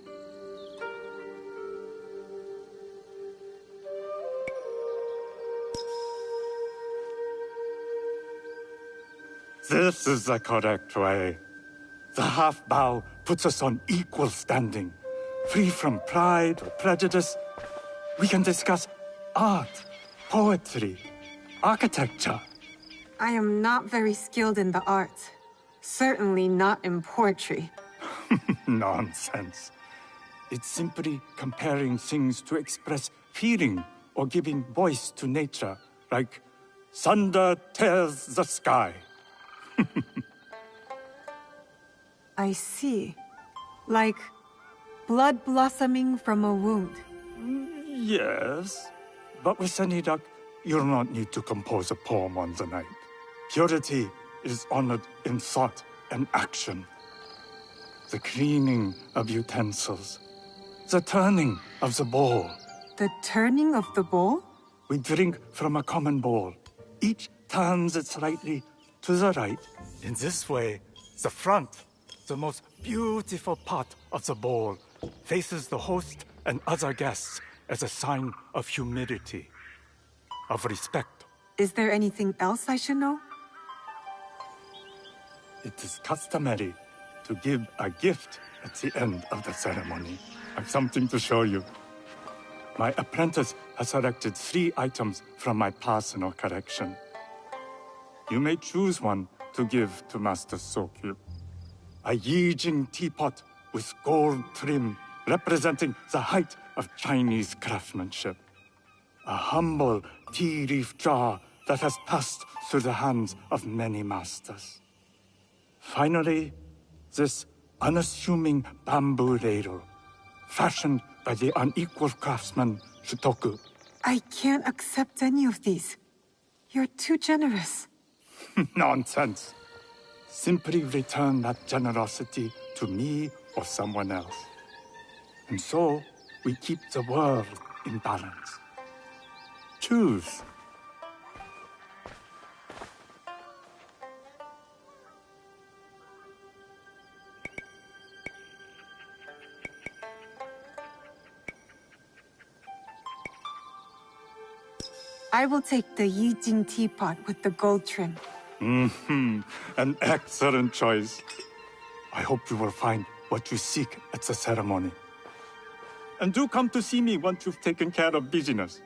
A: This is the correct way. The half bow puts us on equal standing, free from pride or prejudice. We can discuss art, poetry, architecture.
B: I am not very skilled in the arts. Certainly not in poetry.
A: Nonsense. It's simply comparing things to express feeling or giving voice to nature, like thunder tears the sky.
B: I see. Like blood blossoming from a wound.
A: Yes, but with any luck, you'll not need to compose a poem on the night. Purity is honored in thought and action. The cleaning of utensils. The turning of the bowl.
B: The turning of the bowl?
A: We drink from a common bowl. Each turns it slightly to the right. In this way, the front, the most beautiful part of the bowl, faces the host and other guests as a sign of humility, of respect.
B: Is there anything else I should know?
A: It is customary to give a gift at the end of the ceremony. I've something to show you. My apprentice has selected 3 items from my personal collection. You may choose one to give to Master Sokyu. A Yijing teapot with gold trim representing the height of Chinese craftsmanship. A humble tea leaf jar that has passed through the hands of many masters. Finally, this unassuming bamboo ladle, fashioned by the unequal craftsman Shutoku.
B: I can't accept any of these. You're too generous.
A: Nonsense. Simply return that generosity to me or someone else. And so, we keep the world in balance. Choose.
B: I will take the Yijing teapot with the gold trim.
A: An excellent choice. I hope you will find what you seek at the ceremony. And do come to see me once you've taken care of business.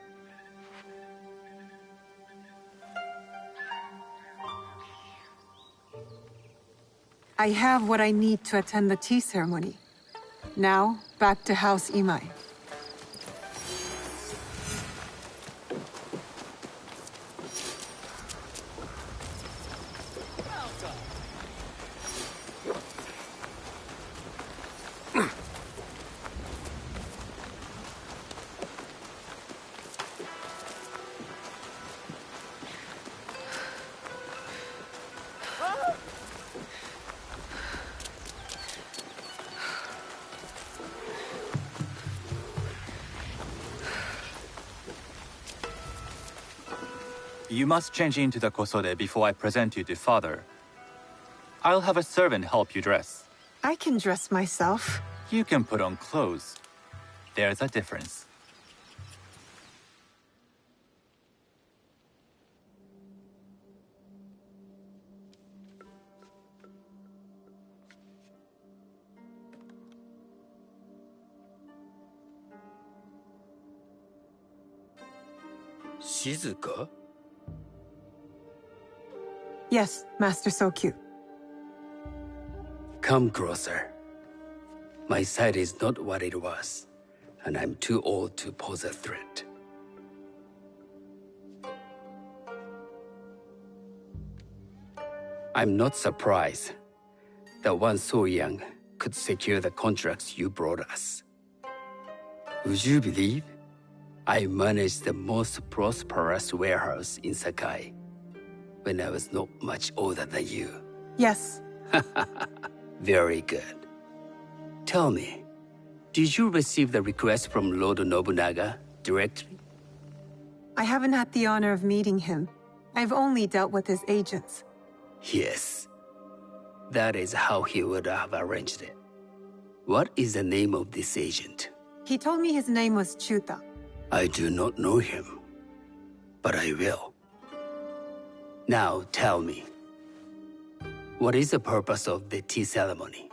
B: I have what I need to attend the tea ceremony. Now, back to House Imai.
P: You must change into the kosode before I present you to father. I'll have a servant help you dress.
B: I can dress myself.
P: You can put on clothes. There's a difference.
O: Shizuka?
B: Yes, Master Sokyu.
O: Come closer. My sight is not what it was, and I'm too old to pose a threat. I'm not surprised that one so young could secure the contracts you brought us. Would you believe I managed the most prosperous warehouse in Sakai when I was not much older than you?
B: Yes.
O: Very good. Tell me, did you receive the request from Lord Nobunaga directly?
B: I haven't had the honor of meeting him. I've only dealt with his agents.
O: Yes. That is how he would have arranged it. What is the name of this agent?
B: He told me his name was Chuta.
O: I do not know him, but I will. Now tell me, what is the purpose of the tea ceremony?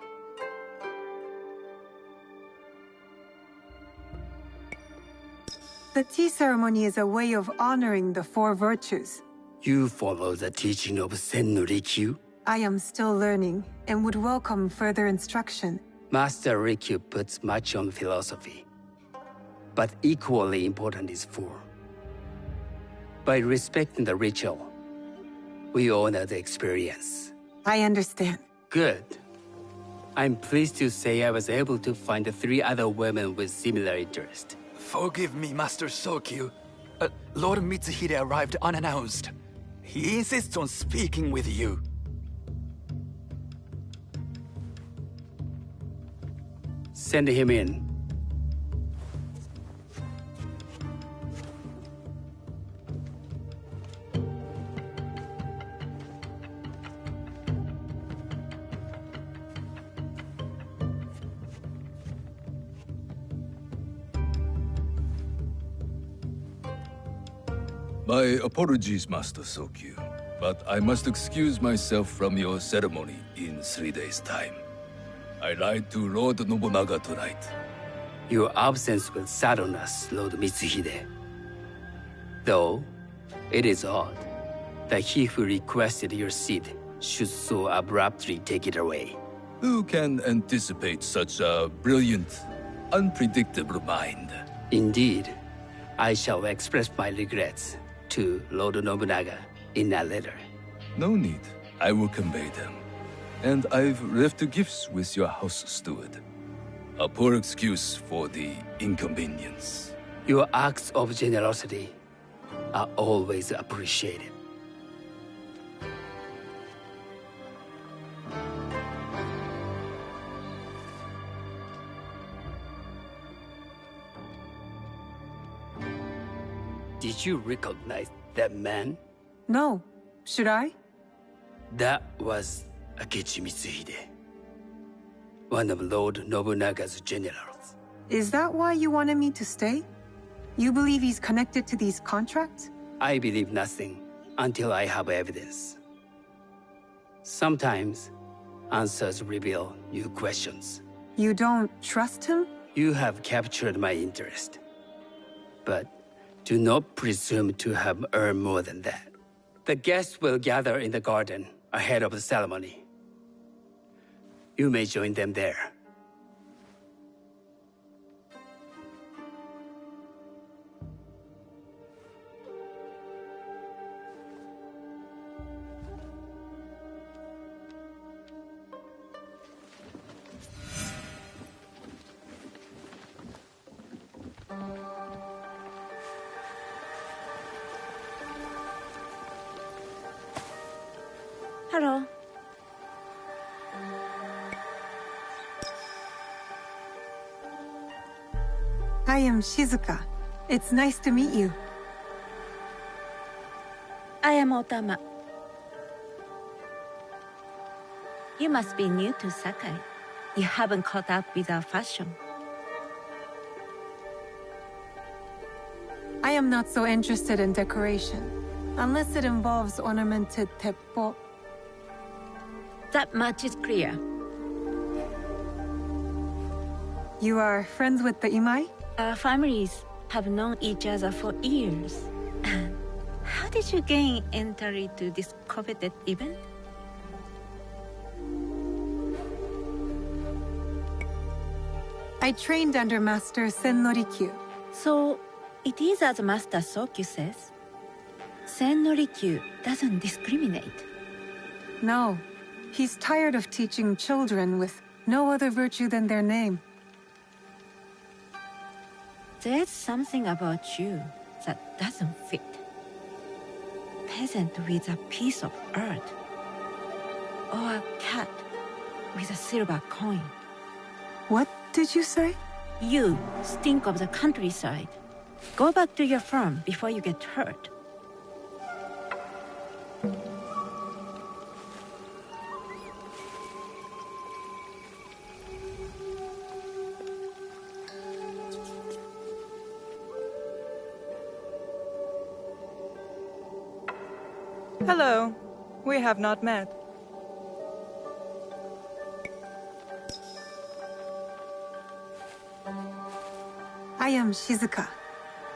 B: The tea ceremony is a way of honoring the four virtues.
O: You follow the teaching of Sen no Rikyu?
B: I am still learning and would welcome further instruction.
O: Master Rikyu puts much on philosophy, but equally important is form. By respecting the ritual, we honor the experience.
B: I understand.
O: Good. I'm pleased to say I was able to find 3 other women with similar interest.
A: Forgive me, Master Sokyu. Lord Mitsuhide arrived unannounced. He insists on speaking with you.
O: Send him in.
N: My apologies, Master Sokyu, but I must excuse myself from your ceremony in 3 days' time. I lied to Lord Nobunaga tonight.
O: Your absence will sadden us, Lord Mitsuhide. Though, it is odd that he who requested your seat should so abruptly take it away.
N: Who can anticipate such a brilliant, unpredictable mind?
O: Indeed, I shall express my regrets to Lord Nobunaga in a letter.
N: No need. I will convey them. And I've left the gifts with your house steward. A poor excuse for the inconvenience.
O: Your acts of generosity are always appreciated. Did you recognize that man?
B: No. Should I?
O: That was Akechi Mitsuhide, one of Lord Nobunaga's generals.
B: Is that why you wanted me to stay? You believe he's connected to these contracts?
O: I believe nothing until I have evidence. Sometimes, answers reveal new questions.
B: You don't trust him?
O: You have captured my interest. But do not presume to have earned more than that. The guests will gather in the garden ahead of the ceremony. You may join them there.
J: Hello.
B: I am Shizuka. It's nice to meet you.
J: I am Otama. You must be new to Sakai. You haven't caught up with our fashion.
B: I am not so interested in decoration, unless it involves ornamented teppo.
J: That much is clear.
B: You are friends with the Imai?
J: Our families have known each other for years. How did you gain entry to this coveted event?
B: I trained under Master Sen Norikyu.
J: So, it is as Master Sokyu says. Sen Norikyu doesn't discriminate.
B: No, he's tired of teaching children with no other virtue than their name.
J: There's something about you that doesn't fit. Peasant with a piece of earth. Or a cat with a silver coin.
B: What did you say?
J: You stink of the countryside. Go back to your farm before you get hurt.
M: Hello. We have not met.
B: I am Shizuka.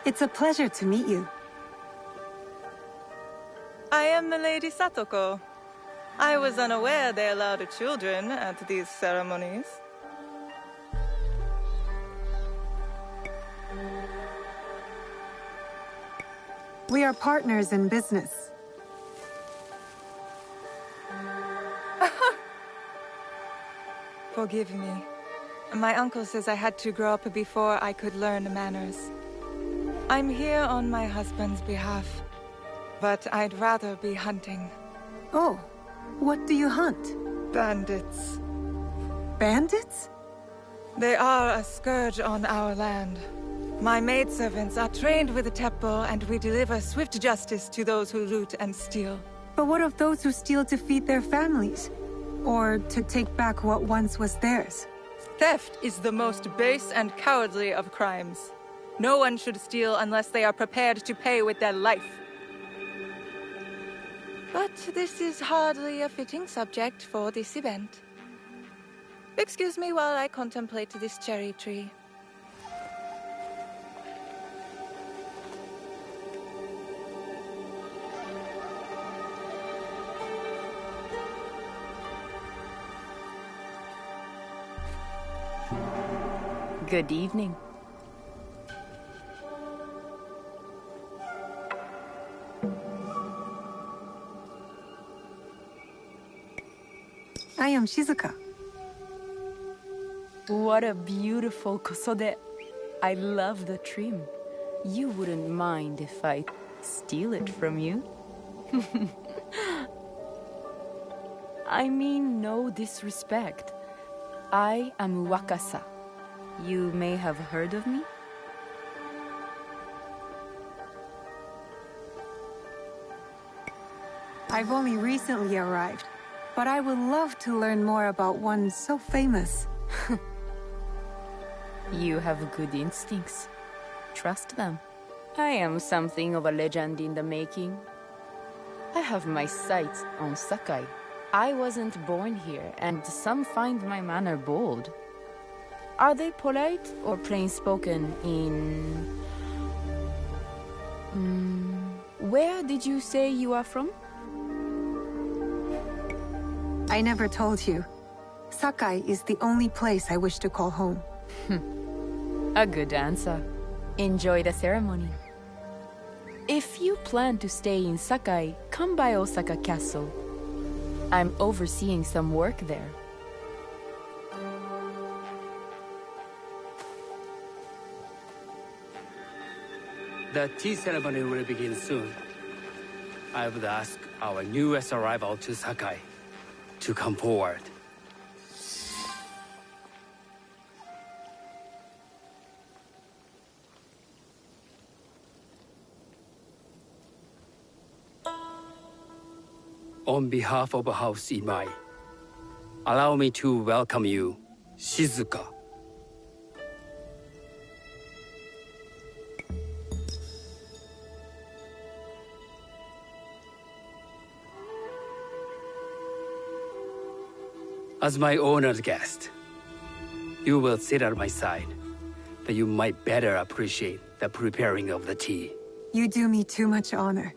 B: It's a pleasure to meet you.
M: I am the Lady Satoko. I was unaware they allowed children at these ceremonies.
B: We are partners in business.
M: Forgive me. My uncle says I had to grow up before I could learn manners. I'm here on my husband's behalf, but I'd rather be hunting.
B: Oh, what do you hunt?
M: Bandits.
B: Bandits?
M: They are a scourge on our land. My maidservants are trained with the Teppo, and we deliver swift justice to those who loot and steal.
B: But what of those who steal to feed their families? Or to take back what once was theirs?
M: Theft is the most base and cowardly of crimes. No one should steal unless they are prepared to pay with their life. But this is hardly a fitting subject for this event. Excuse me while I contemplate this cherry tree.
F: Good evening.
B: I am Shizuka.
F: What a beautiful kosode. I love the trim. You wouldn't mind if I steal it from you? I mean no disrespect. I am Wakasa. You may have heard of me?
B: I've only recently arrived, but I would love to learn more about one so famous.
F: You have good instincts. Trust them. I am something of a legend in the making. I have my sights on Sakai. I wasn't born here, and some find my manner bold. Are they polite or plain-spoken in... Where did you say you are from?
B: I never told you. Sakai is the only place I wish to call home.
F: A good answer. Enjoy the ceremony. If you plan to stay in Sakai, come by Osaka Castle. I'm overseeing some work there.
O: The tea ceremony will begin soon. I would ask our newest arrival to Sakai to come forward. On behalf of House Imai, allow me to welcome you, Shizuka. As my honored guest, you will sit at my side, but you might better appreciate the preparing of the tea.
B: You do me too much honor.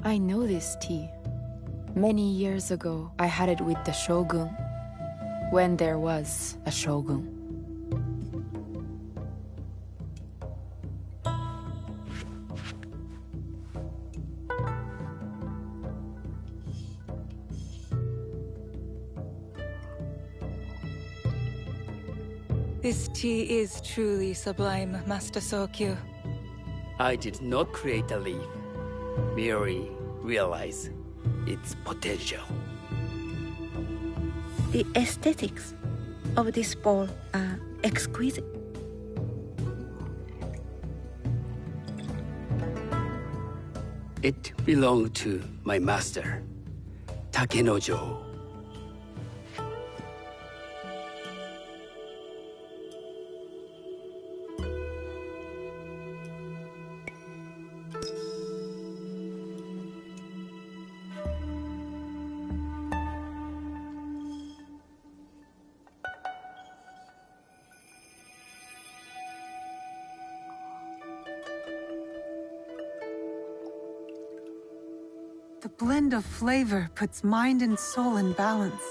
F: I know this tea. Many years ago, I had it with the Shogun, when there was a Shogun.
M: This tea is truly sublime, Master Sokyu.
O: I did not create a leaf, merely realize its potential.
J: The aesthetics of this bowl are exquisite.
O: It belonged to my master, Takenojo.
B: The blend of flavor puts mind and soul in balance.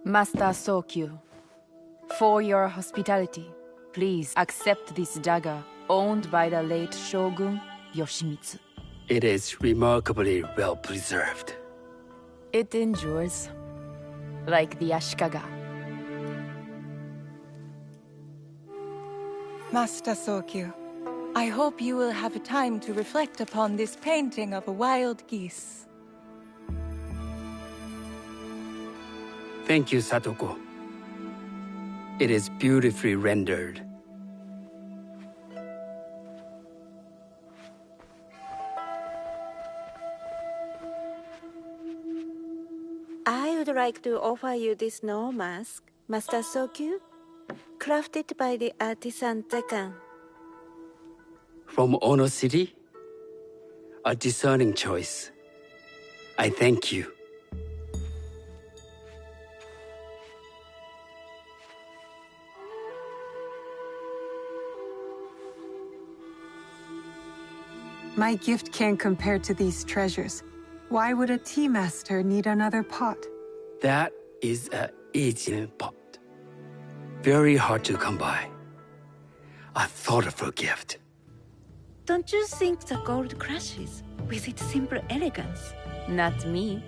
F: Master Sokyu, for your hospitality, please accept this dagger owned by the late Shogun Yoshimitsu.
O: It is remarkably well preserved.
F: It endures, like the Ashikaga.
M: Master Sokyu, I hope you will have time to reflect upon this painting of a wild geese.
O: Thank you, Satoko. It is beautifully rendered.
J: I would like to offer you this snow mask, Master Sokyu, crafted by the artisan Zekan.
O: From Ono City? A discerning choice. I thank you.
B: My gift can't compare to these treasures. Why would a tea master need another pot?
O: That is a Eijin pot. Very hard to come by. A thoughtful gift.
J: Don't you think the gold crashes with its simple elegance?
F: Not me.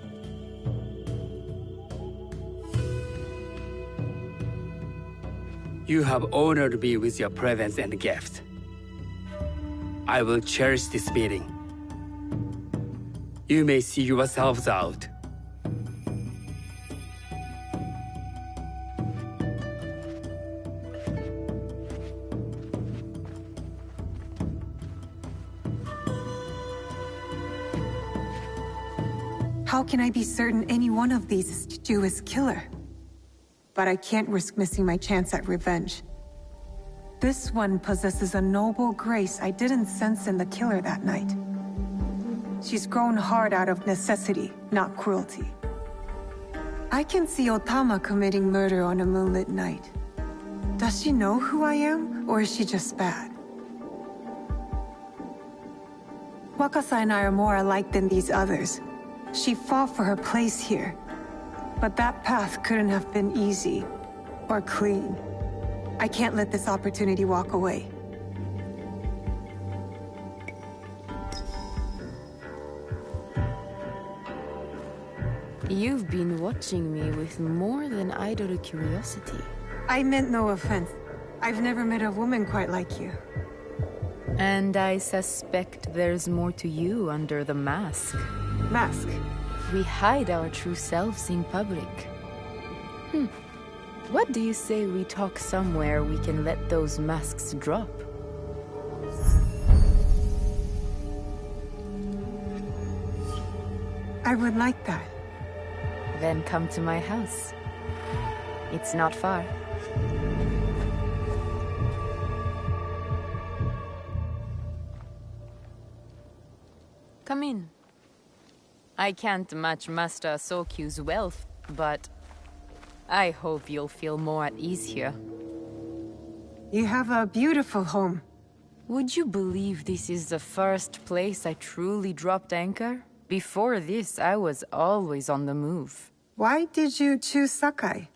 O: You have honored me with your presence and gift. I will cherish this meeting. You may see yourselves out.
B: How can I be certain any one of these is Juju's killer? But I can't risk missing my chance at revenge. This one possesses a noble grace I didn't sense in the killer that night. She's grown hard out of necessity, not cruelty. I can see Otama committing murder on a moonlit night. Does she know who I am, or is she just bad? Wakasa and I are more alike than these others. She fought for her place here. But that path couldn't have been easy, or clean. I can't let this opportunity walk away.
F: You've been watching me with more than idle curiosity.
B: I meant no offense. I've never met a woman quite like you.
F: And I suspect there's more to you under the mask.
B: Mask?
F: We hide our true selves in public. What do you say we talk somewhere we can let those masks drop?
B: I would like that.
F: Then come to my house. It's not far. Come in. I can't match Master Sokyu's wealth, but I hope you'll feel more at ease here.
B: You have a beautiful home.
F: Would you believe this is the first place I truly dropped anchor? Before this, I was always on the move.
B: Why did you choose Sakai?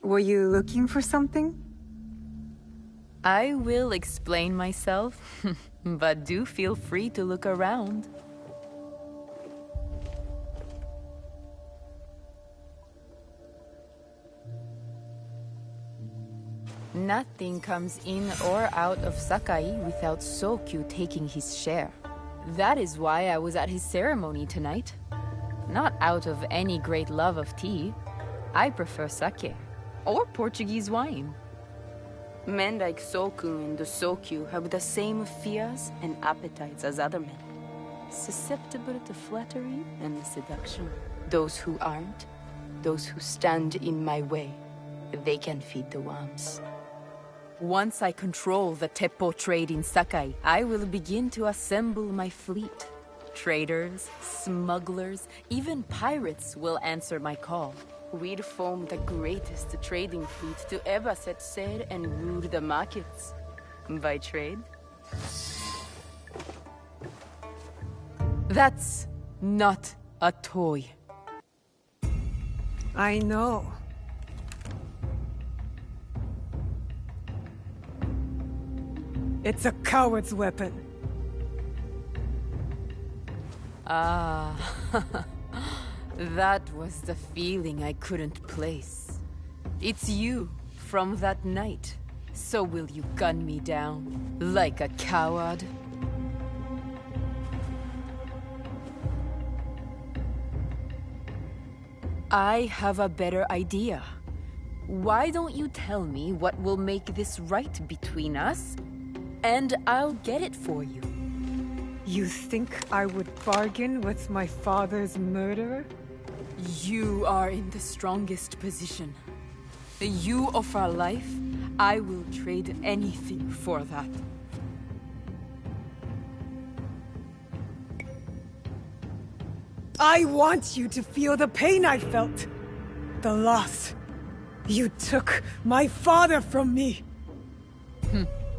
B: Were you looking for something?
F: I will explain myself, but do feel free to look around. Nothing comes in or out of Sakai without Sokyu taking his share. That is why I was at his ceremony tonight. Not out of any great love of tea. I prefer sake, or Portuguese wine. Men like Sokun and the Sokyu have the same fears and appetites as other men. Susceptible to flattery and seduction. Those who aren't, those who stand in my way, they can feed the worms. Once I control the Teppo trade in Sakai, I will begin to assemble my fleet. Traders, smugglers, even pirates will answer my call. We'd form the greatest trading fleet to ever set sail and rule the markets. By trade. That's not a toy.
B: I know. It's a coward's weapon.
F: Ah, that was the feeling I couldn't place. It's you, from that night. So will you gun me down, like a coward? I have a better idea. Why don't you tell me what will make this right between us? And I'll get it for you.
B: You think I would bargain with my father's murderer?
F: You are in the strongest position. You offer life, I will trade anything for that.
B: I want you to feel the pain I felt. The loss. You took my father from me.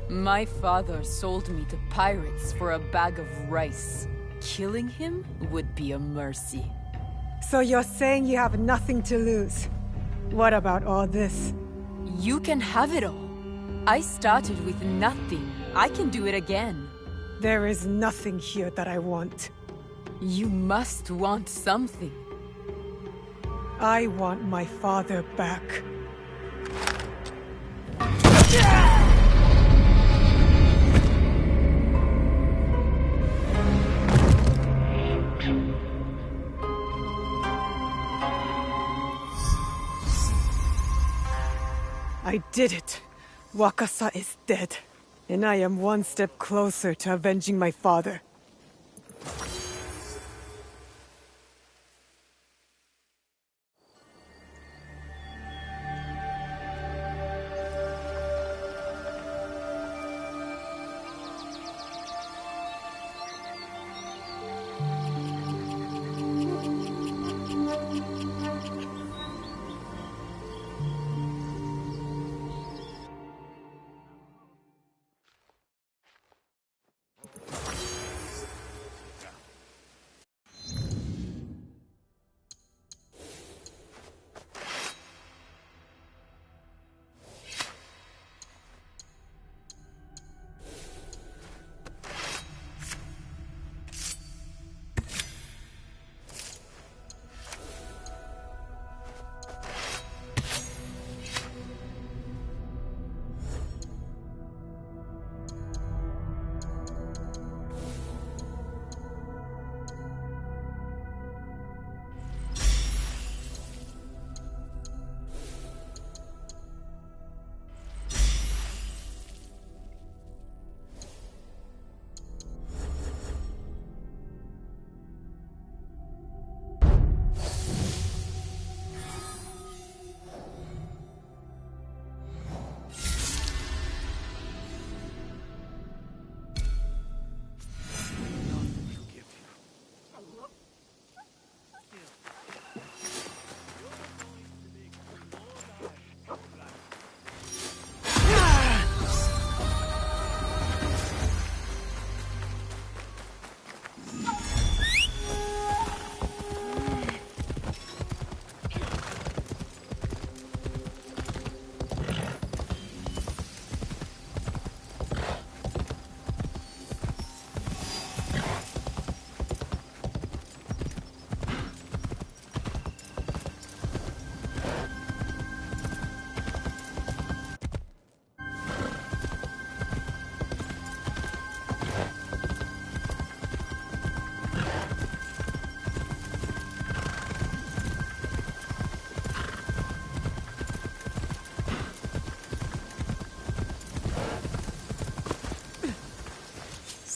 F: My father sold me to pirates for a bag of rice. Killing him would be a mercy.
B: So you're saying you have nothing to lose? What about all this?
F: You can have it all. I started with nothing. I can do it again.
B: There is nothing here that I want.
F: You must want something.
B: I want my father back. I did it. Wakasa is dead. And I am one step closer to avenging my father.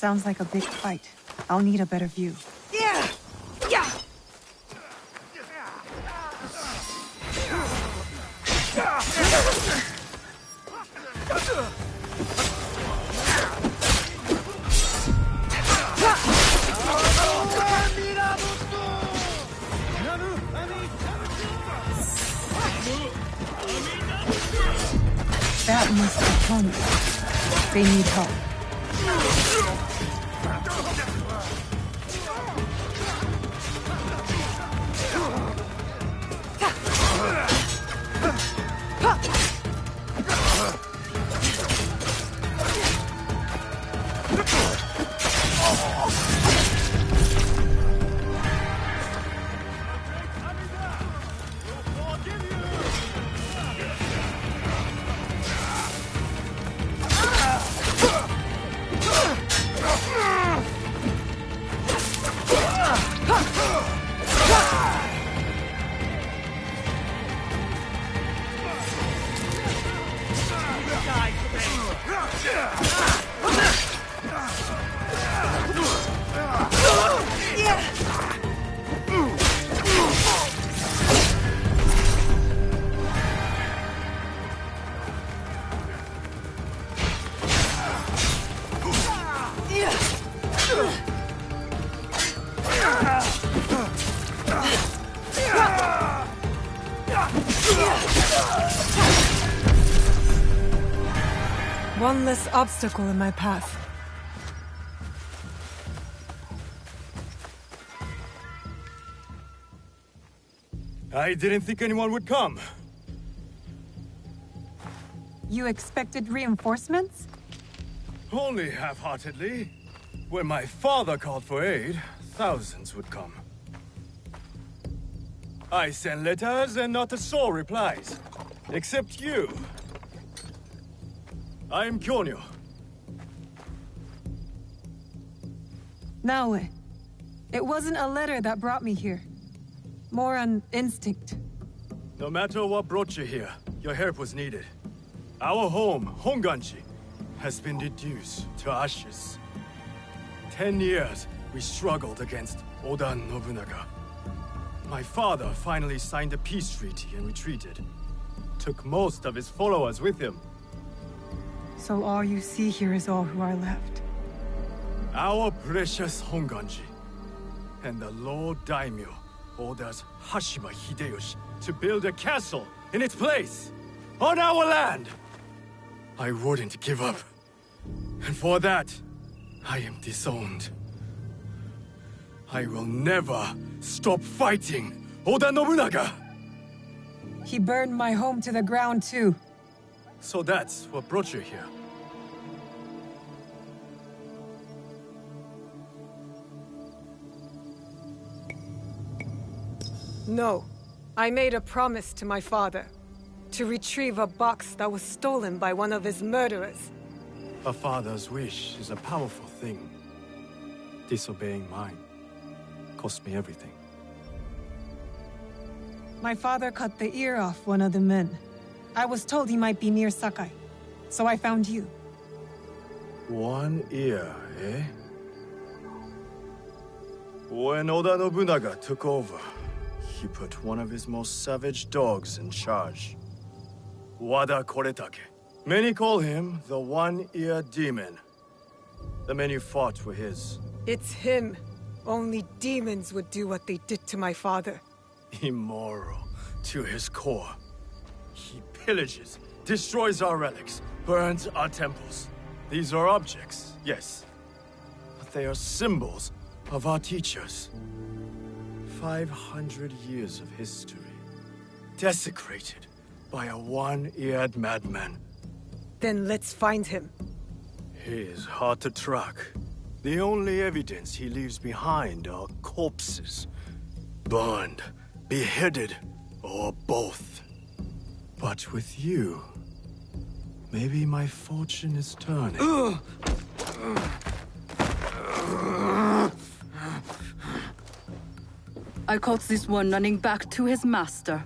B: sounds like a big fight. I'll need a better view.
C: Yeah! Yeah!
B: That must be Tony. They need help. One less obstacle in my path.
K: I didn't think anyone would come.
B: You expected reinforcements?
K: Only half-heartedly. When my father called for aid, thousands would come. I sent letters and not a soul replies. Except you. I am Kyonyo.
B: Naoe, it wasn't a letter that brought me here. More an instinct.
K: No matter what brought you here, your help was needed. Our home, Honganji, has been reduced to ashes. 10 years we struggled against Oda Nobunaga. My father finally signed a peace treaty and retreated. Took most of his followers with him.
B: So all you see here is all who are left.
K: Our precious Honganji. And the Lord Daimyo orders Hashima Hideyoshi to build a castle in its place, on our land. I wouldn't give up. And for that, I am disowned. I will never stop fighting Oda Nobunaga!
B: He burned my home to the ground too.
K: So that's what brought you here.
B: No. I made a promise to my father. To retrieve a box that was stolen by one of his murderers.
K: A father's wish is a powerful thing. Disobeying mine cost me everything.
B: My father cut the ear off one of the men. I was told he might be near Sakai, so I found you.
K: One ear, eh? When Oda Nobunaga took over, he put one of his most savage dogs in charge. Wada Koretake. Many call him the One-Eared Demon. The men you fought were his.
B: It's him. Only demons would do what they did to my father.
K: Immoral to his core. He pillages, destroys our relics, burns our temples. These are objects, yes. But they are symbols of our teachers. 500 years of history. Desecrated by a one-eared madman.
B: Then let's find him.
K: He is hard to track. The only evidence he leaves behind are corpses. Burned, beheaded, or both. But with you, maybe my fortune is turning.
S: I caught this one running back to his master.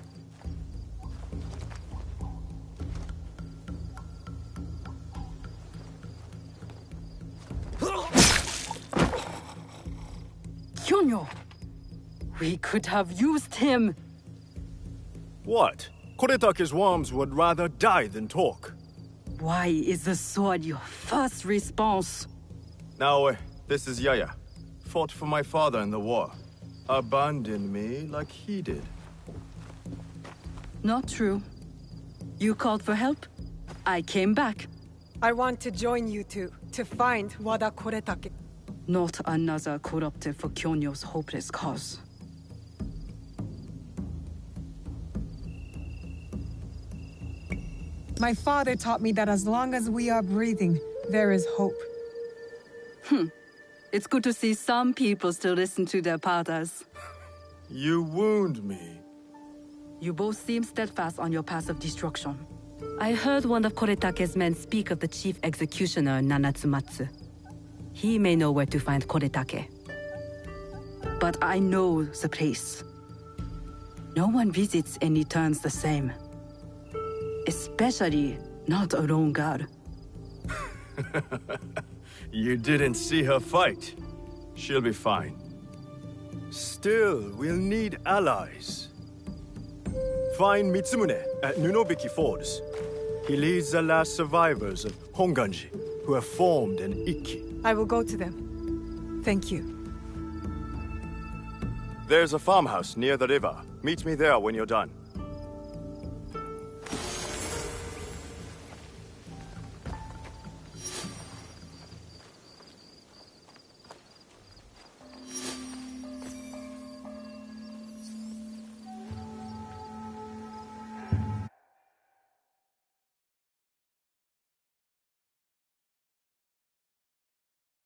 S: Kyonyo! We could have used him!
I: What? Koretake's worms would rather die than talk.
S: Why is the sword your first response?
I: Now, this is Yaya. Fought for my father in the war. Abandoned me like he did.
S: Not true. You called for help? I came back.
B: I want to join you two, to find Wada Koretake.
S: Not another corrupted for Kyonyo's hopeless cause.
B: My father taught me that as long as we are breathing, there is hope.
S: It's good to see some people still listen to their patas.
I: You wound me.
S: You both seem steadfast on your path of destruction. I heard one of Koretake's men speak of the chief executioner, Nanatsumatsu. He may know where to find Koretake. But I know the place. No one visits and returns the same. Especially not a lone guard.
I: You didn't see her fight. She'll be fine. Still, we'll need allies. Find Mitsumune at Nunobiki Falls. He leads the last survivors of Honganji, who have formed an Ikki.
B: I will go to them. Thank you.
I: There's a farmhouse near the river. Meet me there when you're done.